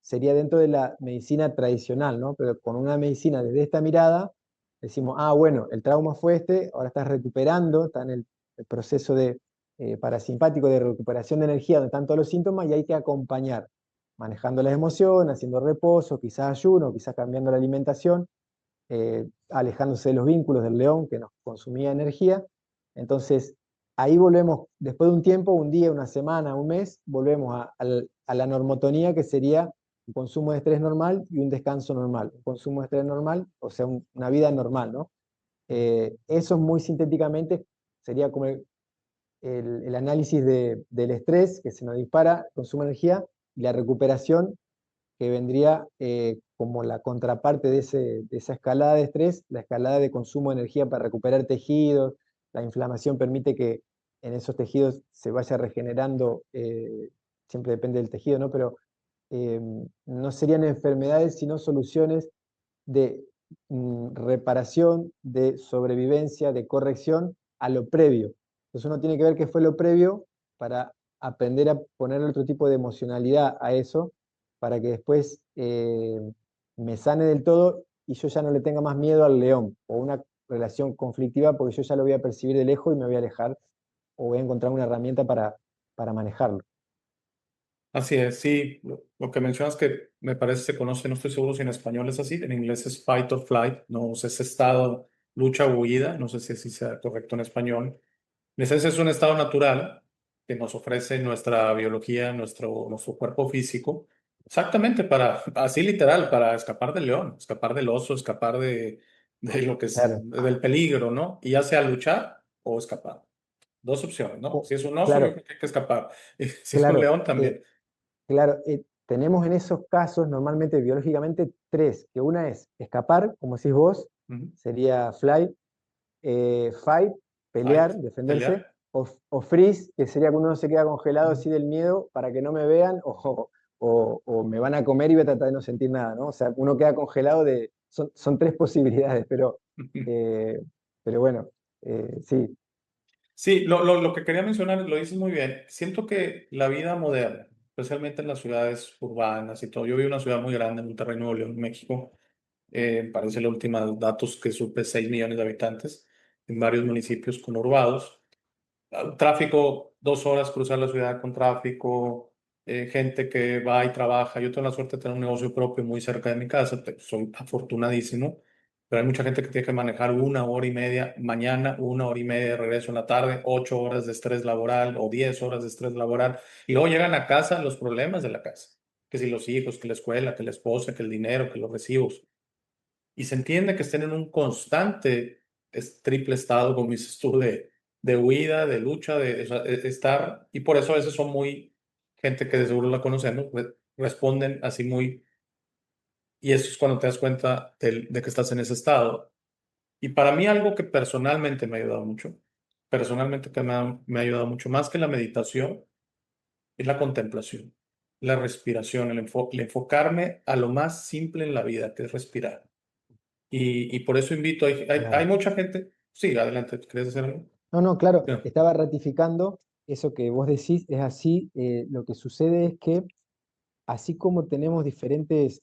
sería dentro de la medicina tradicional, ¿no? Pero con una medicina desde esta mirada, decimos, bueno, el trauma fue este, ahora estás recuperando, está en el proceso parasimpático de recuperación de energía, donde están todos los síntomas, y hay que acompañar, manejando las emociones, haciendo reposo, quizás ayuno, quizás cambiando la alimentación, alejándose de los vínculos del león que nos consumía energía. Entonces, ahí volvemos, después de un tiempo, un día, una semana, un mes, volvemos a la normotonía, que sería un consumo de estrés normal y un descanso normal. Un consumo de estrés normal, o sea, una vida normal, ¿no? Eso muy sintéticamente sería como el análisis del estrés que se nos dispara, consumo de energía, y la recuperación, que vendría como la contraparte de esa escalada de estrés, la escalada de consumo de energía para recuperar tejidos. La inflamación permite que en esos tejidos se vaya regenerando, siempre depende del tejido, ¿no? Pero eh, no serían enfermedades, sino soluciones de reparación, de sobrevivencia, de corrección a lo previo. Entonces uno tiene que ver qué fue lo previo para aprender a poner otro tipo de emocionalidad a eso, para que después me sane del todo y yo ya no le tenga más miedo al león o una relación conflictiva, porque yo ya lo voy a percibir de lejos y me voy a alejar, o voy a encontrar una herramienta para manejarlo. Así es, sí, lo que mencionas que me parece se conoce, no estoy seguro si en español es así, en inglés es fight or flight, no sé, ese estado, lucha o huida, no sé si así sea correcto en español. En esencia es un estado natural que nos ofrece nuestra biología, nuestro cuerpo físico, exactamente para, así literal, para escapar del león, escapar del oso, escapar de lo que es, Claro. del peligro, ¿no? Y ya sea luchar o escapar. Dos opciones, ¿no? Si es un oso, yo Claro, creo que hay que escapar. Y si es un claro. león, también. Claro, tenemos en esos casos normalmente biológicamente tres, que una es escapar, como decís vos, Ujú. sería fly, fight, Fight, pelear, defenderse, pelear. o freeze, que sería cuando uno se queda congelado Ujú. así del miedo para que no me vean, o me van a comer y voy a tratar de no sentir nada, ¿no? O sea, uno queda congelado son tres posibilidades, eh, pero bueno, sí, Sí, lo que quería mencionar, lo dices muy bien. Siento que la vida moderna, especialmente en las ciudades urbanas y todo, yo vivo en una ciudad muy grande, en Monterrey, Nuevo León, México. Parece la última datos que supe, 6 millones de habitantes en varios municipios conurbados. Tráfico, 2 horas cruzar la ciudad con tráfico, gente que va y trabaja. Yo tengo la suerte de tener un negocio propio muy cerca de mi casa, soy afortunadísimo, pero hay mucha gente que tiene que manejar 1 hora y media mañana, 1 hora y media de regreso en la tarde, 8 horas de estrés laboral o 10 horas de estrés laboral, y luego llegan a casa los problemas de la casa, que si los hijos, que la escuela, que la esposa, que el dinero, que los recibos. Y se entiende que estén en un constante triple estado, como dices tú, de huida, de lucha, o sea, estar, y por eso a veces son muy, gente que de seguro la conocemos, responden así muy, y eso es cuando te das cuenta de que estás en ese estado. Y para mí algo que personalmente me ha ayudado mucho, personalmente que me ha ayudado mucho más que la meditación, es la contemplación, la respiración, el enfocarme a lo más simple en la vida, que es respirar. Y por eso invito, hay claro. mucha gente. Sí, adelante, ¿quieres hacer algo? No, no, claro, Ya. estaba ratificando eso que vos decís, es así. Lo que sucede es que así como tenemos diferentes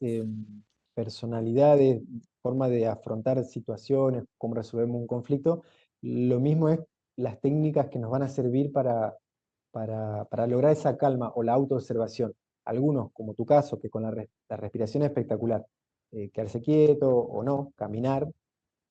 personalidades, forma de afrontar situaciones, cómo resolvemos un conflicto, lo mismo es las técnicas que nos van a servir para lograr esa calma o la autoobservación. Algunos, como tu caso, que con la respiración es espectacular, quedarse quieto o no, caminar,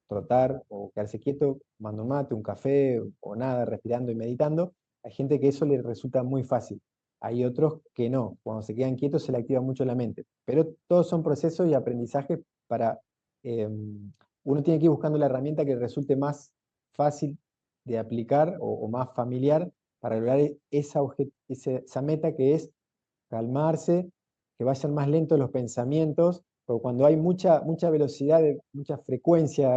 trotar o quedarse quieto, tomando un mate, un café o nada, respirando y meditando. Hay gente que eso le resulta muy fácil. Hay otros que no, cuando se quedan quietos se le activa mucho la mente. Pero todos son procesos y aprendizajes para... uno tiene que ir buscando la herramienta que resulte más fácil de aplicar o más familiar para lograr esa meta, que es calmarse, que vayan más lentos los pensamientos, porque cuando hay mucha velocidad, mucha frecuencia,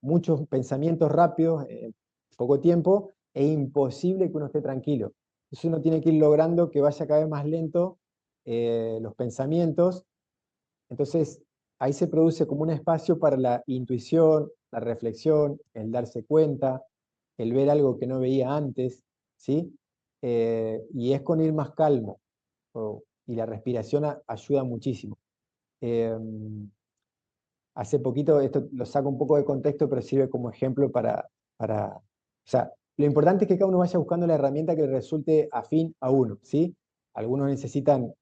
muchos pensamientos rápidos en poco tiempo, es imposible que uno esté tranquilo. Entonces uno tiene que ir logrando que vaya cada vez más lento los pensamientos. Entonces ahí se produce como un espacio para la intuición, la reflexión, el darse cuenta, el ver algo que no veía antes, ¿sí? Y es con ir más calmo, y la respiración ayuda muchísimo. Eh, Hace poquito, esto lo saco un poco de contexto, pero sirve como ejemplo o sea, lo importante es que cada uno vaya buscando la herramienta que le resulte afín a uno, ¿sí? Algunos necesitan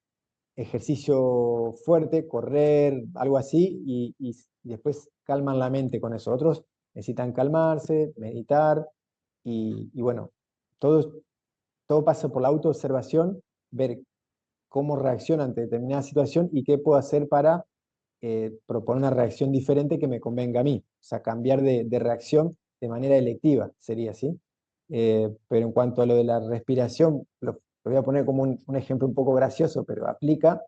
ejercicio fuerte, correr, algo así, y después calman la mente con eso. Otros necesitan calmarse, meditar, y bueno, todo, todo pasa por la autoobservación, ver cómo reacciona ante determinada situación y qué puedo hacer para proponer una reacción diferente que me convenga a mí. O sea, cambiar de reacción de manera electiva, sería así. Pero en cuanto a lo de la respiración, lo voy a poner como un ejemplo un poco gracioso, pero aplica.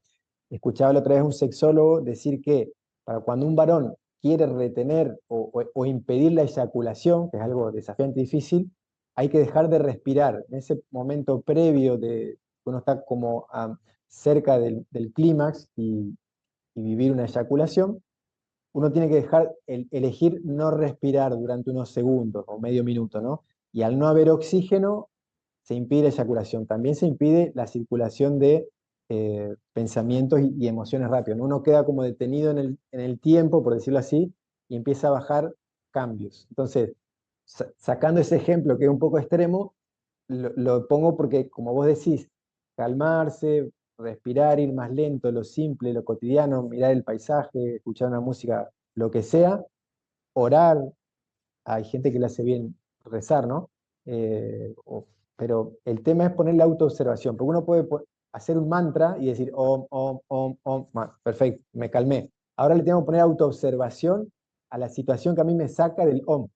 Escuchaba la otra vez un sexólogo decir que para cuando un varón quiere retener o impedir la eyaculación, que es algo desafiante y difícil, hay que dejar de respirar. En ese momento previo de uno está como cerca del clímax y vivir una eyaculación, uno tiene que dejar elegir no respirar durante unos segundos o medio minuto, ¿no? Y al no haber oxígeno, se impide la eyaculación. También se impide la circulación de pensamientos y emociones rápidos, ¿no? Uno queda como detenido en el tiempo, por decirlo así, y empieza a bajar cambios. Entonces, sacando ese ejemplo que es un poco extremo, lo pongo porque, como vos decís, calmarse, respirar, ir más lento, lo simple, lo cotidiano, mirar el paisaje, escuchar una música, lo que sea, orar. Hay gente que le hace bien rezar, ¿no? Pero el tema es poner la autoobservación, porque uno puede hacer un mantra y decir, om, om, om, om, perfecto, me calmé. Ahora le tengo que poner autoobservación a la situación que a mí me saca del om.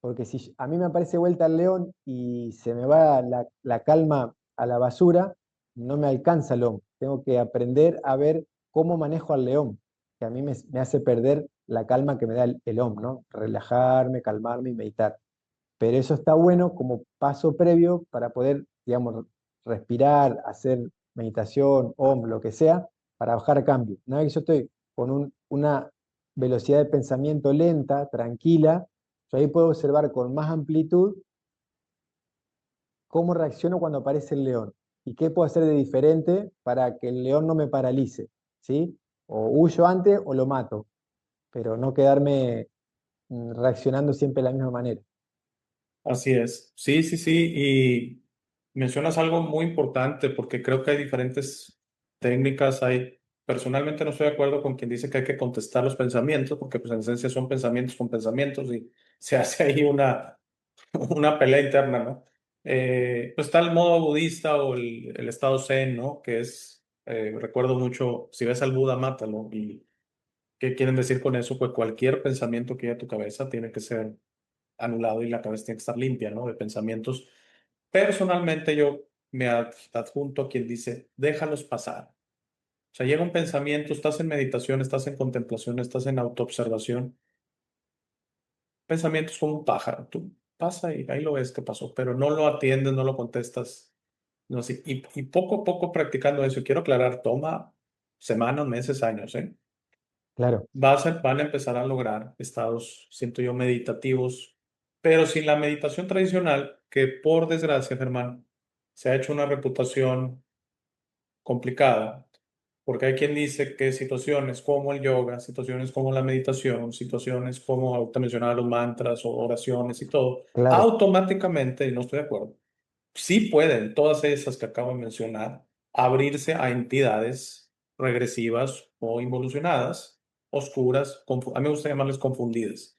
Porque si a mí me aparece vuelta el león y se me va la calma a la basura, no me alcanza el león. Tengo que aprender a ver cómo manejo al león, que a mí me hace perder la calma que me da el león, ¿no? Relajarme, calmarme y meditar. Pero eso está bueno como paso previo para poder, digamos, respirar, hacer meditación, om, lo que sea, para bajar a cambio. Una vez que yo estoy con una velocidad de pensamiento lenta, tranquila, yo ahí puedo observar con más amplitud cómo reacciono cuando aparece el león y qué puedo hacer de diferente para que el león no me paralice, ¿sí? O huyo antes o lo mato, pero no quedarme reaccionando siempre de la misma manera. Así es. Sí, sí, sí. Y mencionas algo muy importante porque creo que hay diferentes técnicas. Personalmente no estoy de acuerdo con quien dice que hay que contestar los pensamientos porque pues en esencia son pensamientos con pensamientos y se hace ahí una pelea interna, ¿no? Pues está el modo budista o el estado zen, ¿no? Que es, recuerdo mucho, si ves al Buda, mátalo. ¿Y qué quieren decir con eso? Pues cualquier pensamiento que haya en tu cabeza tiene que ser anulado y la cabeza tiene que estar limpia, ¿no? De pensamientos. Personalmente yo me adjunto a quien dice, déjalos pasar. O sea, llega un pensamiento, estás en meditación, estás en contemplación, estás en autoobservación. Pensamientos como un pájaro. Tú pasa y ahí lo ves que pasó, pero no lo atiendes, no lo contestas. No, sí, y poco a poco practicando eso, y quiero aclarar, toma semanas, meses, años, ¿eh? Claro, Van a empezar a lograr estados, siento yo, meditativos, pero sin la meditación tradicional, que por desgracia, Germán, se ha hecho una reputación complicada, porque hay quien dice que situaciones como el yoga, situaciones como la meditación, situaciones como ahorita mencionaba los mantras o oraciones y todo, claro, automáticamente, y no estoy de acuerdo, sí pueden todas esas que acabo de mencionar abrirse a entidades regresivas o involucionadas, oscuras, a mí me gusta llamarles confundidas.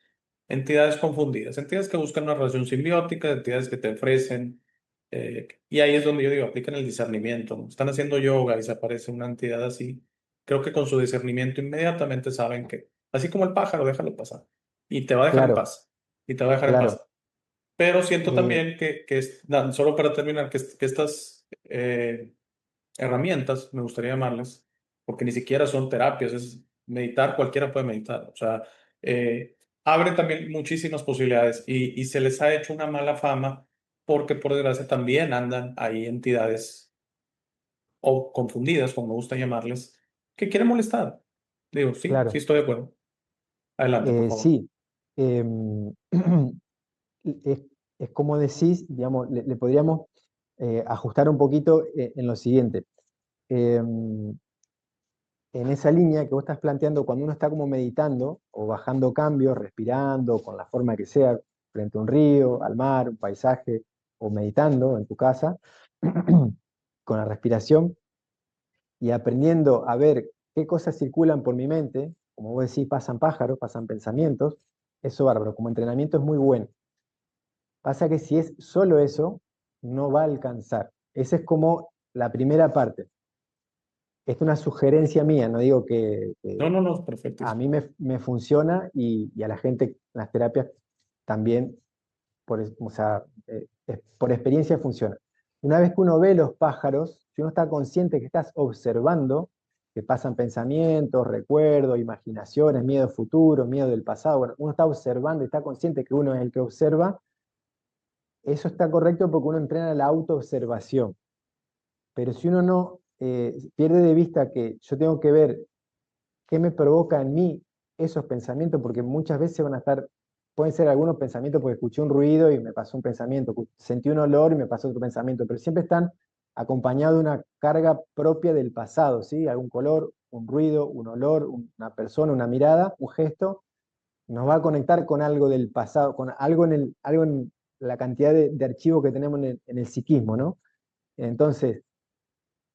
Entidades que buscan una relación simbiótica, entidades que te ofrecen, y ahí es donde yo digo, aplican el discernimiento, ¿no? Están haciendo yoga y se aparece una entidad así. Creo que con su discernimiento inmediatamente saben que, así como el pájaro, déjalo pasar, y te va a dejar en claro, paz, y te va a dejar en claro. paz. Pero siento Eh, también solo para terminar, que estas, herramientas, me gustaría llamarles, porque ni siquiera son terapias, es meditar, cualquiera puede meditar. O sea, abre también muchísimas posibilidades y se les ha hecho una mala fama porque por desgracia también andan ahí entidades o confundidas, como me gusta llamarles, que quieren molestar. Digo, sí, sí Claro, estoy de acuerdo. Adelante, por favor. sí. Em, es, es como decís, digamos, le podríamos ajustar un poquito en lo siguiente. Em, en esa línea que vos estás planteando, cuando uno está como meditando o bajando cambios, respirando, con la forma que sea, frente a un río, al mar, un paisaje, o meditando en tu casa, con la respiración y aprendiendo a ver qué cosas circulan por mi mente, como vos decís, pasan pájaros, pasan pensamientos, eso bárbaro, como entrenamiento es muy bueno. Pasa que si es solo eso, no va a alcanzar. Esa es como la primera parte. Esto es una sugerencia mía, no digo No, que no, no, a perfectísimo. mí me funciona y a la gente en las terapias también, o sea, por experiencia funciona. Una vez que uno ve los pájaros, si uno está consciente que estás observando, que pasan pensamientos, recuerdos, imaginaciones, miedo futuro, miedo del pasado, bueno, uno está observando y está consciente que uno es el que observa, eso está correcto porque uno entrena la autoobservación. Pero si uno no pierde de vista que yo tengo que ver qué me provoca en mí esos pensamientos, porque muchas veces van a estar, pueden ser algunos pensamientos porque escuché un ruido y me pasó un pensamiento, sentí un olor y me pasó otro pensamiento, pero siempre están acompañados de una carga propia del pasado, ¿sí? Algún color, un ruido, un olor, una persona, una mirada, un gesto, nos va a conectar con algo del pasado, con algo en la cantidad de archivos que tenemos en el psiquismo, ¿no? Entonces,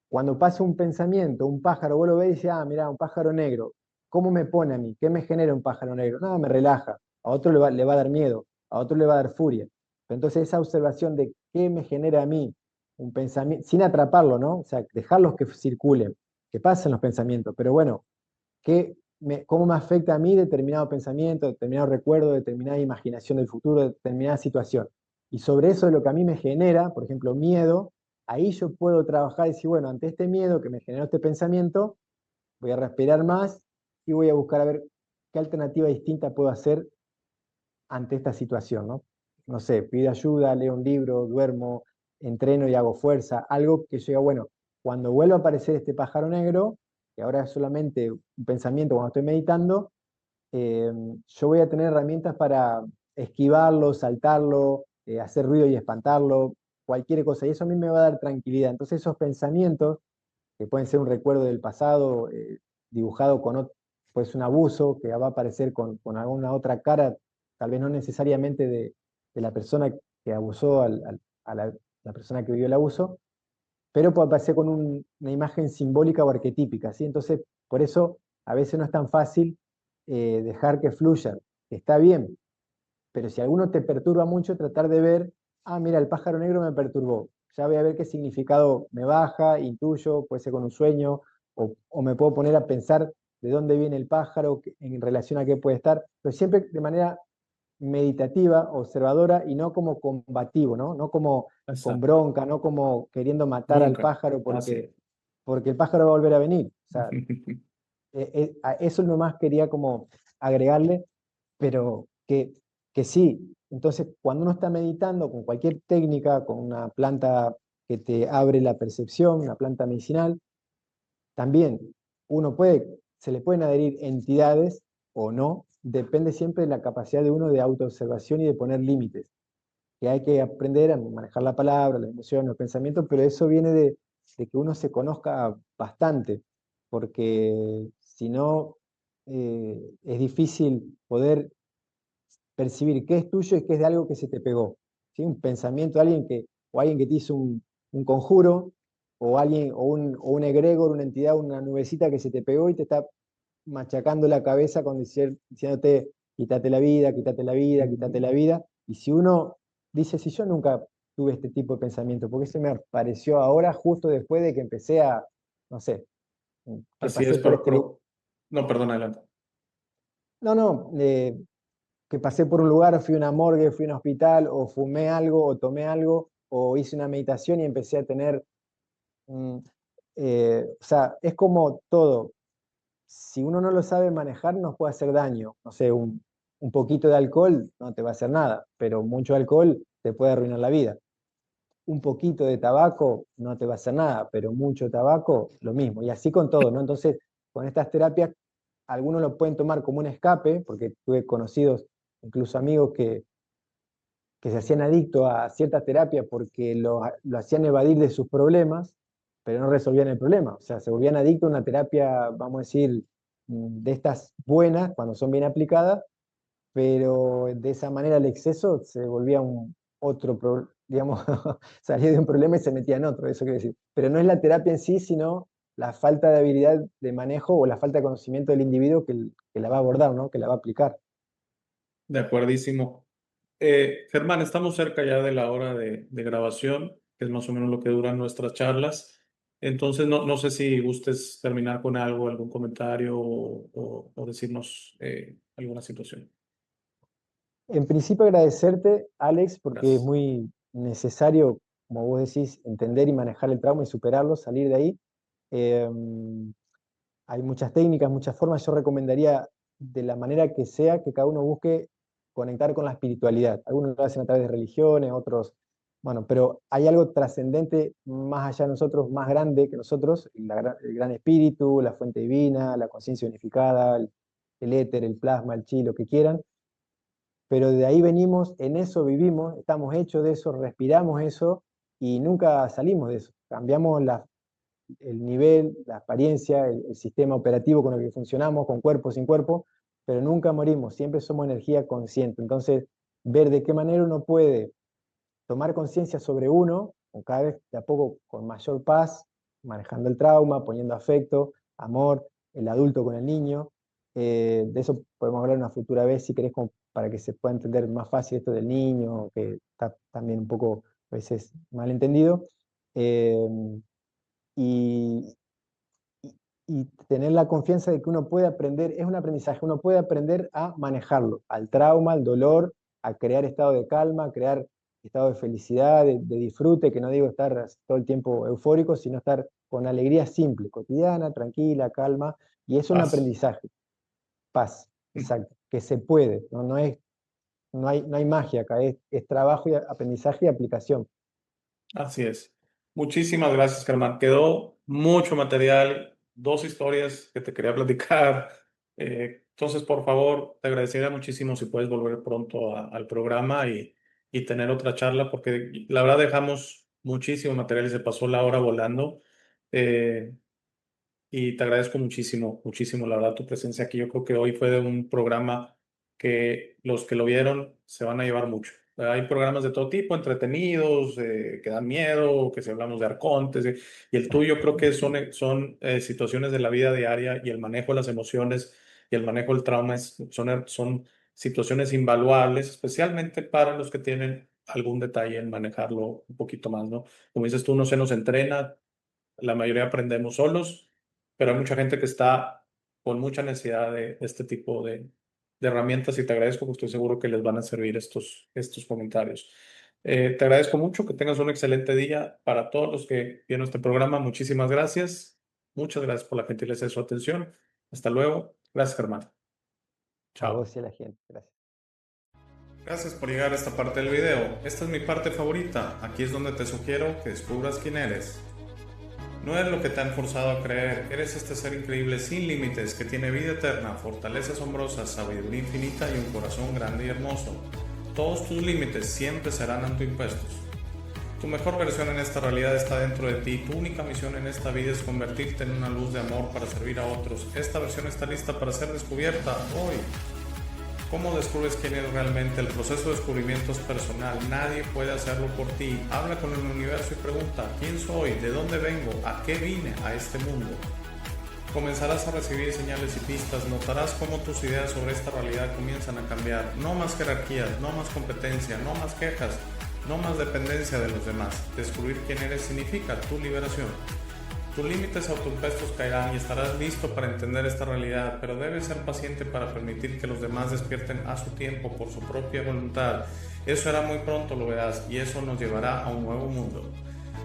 cuando pasa un pensamiento, un pájaro, vos lo ves y dices, ah, mirá, un pájaro negro, ¿cómo me pone a mí? ¿Qué me genera un pájaro negro? Nada, me relaja. A otro le va a dar miedo, a otro le va a dar furia. Entonces, esa observación de qué me genera a mí un pensamiento, sin atraparlo, ¿no? O sea, dejarlos que circulen, que pasen los pensamientos, pero bueno, cómo me afecta a mí determinado pensamiento, determinado recuerdo, determinada imaginación del futuro, determinada situación. Y sobre eso es lo que a mí me genera, por ejemplo, miedo, ahí yo puedo trabajar y decir, bueno, ante este miedo que me generó este pensamiento, voy a respirar más y voy a buscar a ver qué alternativa distinta puedo hacer ante esta situación, ¿no? No sé, pido ayuda, leo un libro, duermo, entreno y hago fuerza, algo que yo diga, bueno, cuando vuelva a aparecer este pájaro negro, que ahora es solamente un pensamiento cuando estoy meditando, yo voy a tener herramientas para esquivarlo, saltarlo, hacer ruido y espantarlo, cualquier cosa, y eso a mí me va a dar tranquilidad. Entonces esos pensamientos, que pueden ser un recuerdo del pasado dibujado con pues un abuso que va a aparecer con alguna otra cara, tal vez no necesariamente de la persona que abusó a la persona que vivió el abuso, pero puede aparecer con una imagen simbólica o arquetípica, ¿sí? Entonces, por eso a veces no es tan fácil dejar que fluya, que está bien, pero si alguno te perturba mucho, tratar de ver, ah, mira, el pájaro negro me perturbó, ya voy a ver qué significado me baja, intuyo, puede ser con un sueño, o me puedo poner a pensar de dónde viene el pájaro, en relación a qué puede estar, pero siempre de manera meditativa, observadora y no como combativo, ¿no? No como con Exacto. bronca, no como queriendo matar al Nunca. pájaro Así. porque el pájaro va a volver a venir. O sea, a eso nomás quería como agregarle, pero que sí. Entonces, cuando uno está meditando con cualquier técnica, con una planta que te abre la percepción, una planta medicinal, también se le pueden adherir entidades o no, depende siempre de la capacidad de uno de autoobservación y de poner límites, que hay que aprender a manejar la palabra, la emoción, los pensamientos, pero eso viene de que uno se conozca bastante, porque si no, es difícil poder percibir qué es tuyo y qué es de algo que se te pegó. ¿Sí? Un pensamiento de alguien o alguien que te hizo un conjuro, o alguien, o un egregor, una entidad, una nubecita que se te pegó y te está machacando la cabeza diciéndote, quítate la vida, quítate la vida, quítate la vida. Y si uno dice, si yo nunca tuve este tipo de pensamiento, porque se me apareció ahora justo después de que empecé a, no sé, que Así pasé es, por este lugar. no, perdón, adelante. No, no, que pasé por un lugar, fui a una morgue, fui a un hospital, o fumé algo, o tomé algo, o hice una meditación y empecé a tener, mm, O sea, es como todo. Si uno no lo sabe manejar, nos puede hacer daño. No sé, un poquito de alcohol no te va a hacer nada, pero mucho alcohol te puede arruinar la vida. Un poquito de tabaco no te va a hacer nada, pero mucho tabaco, lo mismo. Y así con todo, ¿no? Entonces, con estas terapias, algunos lo pueden tomar como un escape, porque tuve conocidos, incluso amigos, que se hacían adictos a ciertas terapias porque lo hacían evadir de sus problemas, pero no resolvían el problema. O sea, se volvían adictos a una terapia, vamos a decir, de estas buenas, cuando son bien aplicadas, pero de esa manera el exceso se volvía un otro, digamos, salía de un problema y se metía en otro, eso quiere decir. Pero no es la terapia en sí, sino la falta de habilidad de manejo o la falta de conocimiento del individuo que la va a abordar, ¿no? Que la va a aplicar. De acuerdísimo. Germán, estamos cerca ya de la hora de grabación, que es más o menos lo que duran nuestras charlas. Entonces, no sé si gustes terminar con algo, algún comentario o decirnos alguna situación. En principio agradecerte, Alex, porque es Gracias. muy necesario, como vos decís, entender y manejar el trauma y superarlo, salir de ahí. Eh, Hay muchas técnicas, muchas formas. Yo recomendaría, de la manera que sea, que cada uno busque conectar con la espiritualidad. Algunos lo hacen a través de religiones, otros, bueno, pero hay algo trascendente más allá de nosotros, más grande que nosotros, el gran espíritu, la fuente divina, la conciencia unificada, el éter, el plasma, el chi, lo que quieran, pero de ahí venimos, en eso vivimos, estamos hechos de eso, respiramos eso y nunca salimos de eso. Cambiamos el nivel, la apariencia, el sistema operativo con el que funcionamos, con cuerpo, sin cuerpo, pero nunca morimos, siempre somos energía consciente. Entonces, ver de qué manera uno puede tomar conciencia sobre uno, o cada vez de a poco con mayor paz, manejando el trauma, poniendo afecto, amor, el adulto con el niño. De eso podemos hablar una futura vez, si querés, como para que se pueda entender más fácil esto del niño, que está también un poco a veces mal entendido. Eh, y, y tener la confianza de que uno puede aprender, es un aprendizaje, uno puede aprender a manejarlo, al trauma, al dolor, a crear estado de calma, a crear estado de felicidad, de disfrute, que no digo estar todo el tiempo eufórico, sino estar con alegría simple, cotidiana, tranquila, calma, y es un Paz. aprendizaje, paz, exacto, que se puede, no hay magia acá, es trabajo y aprendizaje y aplicación. Así es. Muchísimas gracias, Germán. Quedó mucho material, dos historias que te quería platicar. Entonces, por favor, te agradecería muchísimo si puedes volver pronto al programa y tener otra charla, porque la verdad dejamos muchísimo material y se pasó la hora volando. Eh, y te agradezco muchísimo, muchísimo, la verdad, tu presencia aquí. Yo creo que hoy fue de un programa que los que lo vieron se van a llevar mucho. Hay programas de todo tipo, entretenidos, que dan miedo, que si hablamos de arcontes, y el tuyo creo que son situaciones de la vida diaria y el manejo de las emociones y el manejo del trauma son situaciones invaluables, especialmente para los que tienen algún detalle en manejarlo un poquito más, ¿no? Como dices tú, no se nos entrena, la mayoría aprendemos solos, pero hay mucha gente que está con mucha necesidad de este tipo de herramientas y te agradezco porque estoy seguro que les van a servir estos comentarios. Te agradezco mucho, que tengas un excelente día. Para todos los que vieron este programa, muchísimas gracias. Muchas gracias por la gentileza de su atención. Hasta luego. Gracias, Germán. A Chao. vos y a la gente. Gracias. Gracias por llegar a esta parte del video. Esta es mi parte favorita. Aquí es donde te sugiero que descubras quién eres. No eres lo que te han forzado a creer, eres este ser increíble sin límites que tiene vida eterna, fortaleza asombrosa, sabiduría infinita y un corazón grande y hermoso. Todos tus límites siempre serán autoimpuestos. Tu mejor versión en esta realidad está dentro de ti. Tu única misión en esta vida es convertirte en una luz de amor para servir a otros. Esta versión está lista para ser descubierta hoy. ¿Cómo descubres quién eres realmente? El proceso de descubrimiento es personal, nadie puede hacerlo por ti. Habla con el universo y pregunta, ¿quién soy? ¿De dónde vengo? ¿A qué vine a este mundo? Comenzarás a recibir señales y pistas, notarás cómo tus ideas sobre esta realidad comienzan a cambiar. No más jerarquías, no más competencia, no más quejas, no más dependencia de los demás. Descubrir quién eres significa tu liberación. Tus límites autoimpuestos caerán y estarás listo para entender esta realidad, pero debes ser paciente para permitir que los demás despierten a su tiempo por su propia voluntad. Eso será muy pronto, lo verás, y eso nos llevará a un nuevo mundo.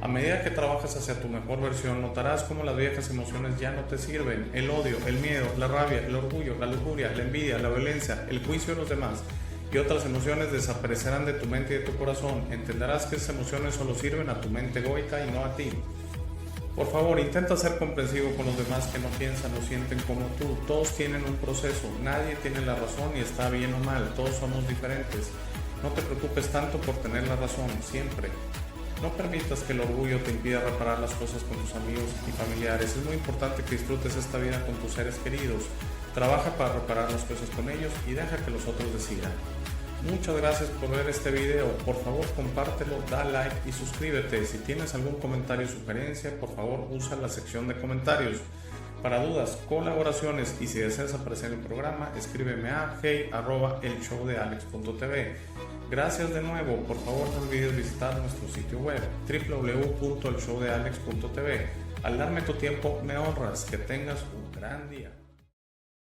A medida que trabajas hacia tu mejor versión, notarás cómo las viejas emociones ya no te sirven. El odio, el miedo, la rabia, el orgullo, la lujuria, la envidia, la violencia, el juicio de los demás y otras emociones desaparecerán de tu mente y de tu corazón. Entenderás que esas emociones solo sirven a tu mente egoica y no a ti. Por favor, intenta ser comprensivo con los demás que no piensan o sienten como tú. Todos tienen un proceso, nadie tiene la razón y está bien o mal, todos somos diferentes. No te preocupes tanto por tener la razón, siempre. No permitas que el orgullo te impida reparar las cosas con tus amigos y familiares. Es muy importante que disfrutes esta vida con tus seres queridos. Trabaja para reparar las cosas con ellos y deja que los otros decidan. Muchas gracias por ver este video. Por favor, compártelo, da like y suscríbete. Si tienes algún comentario o sugerencia, por favor, usa la sección de comentarios. Para dudas, colaboraciones y si deseas aparecer en el programa, escríbeme a hey@elshowdealex.tv. Gracias de nuevo. Por favor, no olvides visitar nuestro sitio web www.elshowdealex.tv. Al darme tu tiempo, me honras. Que tengas un gran día.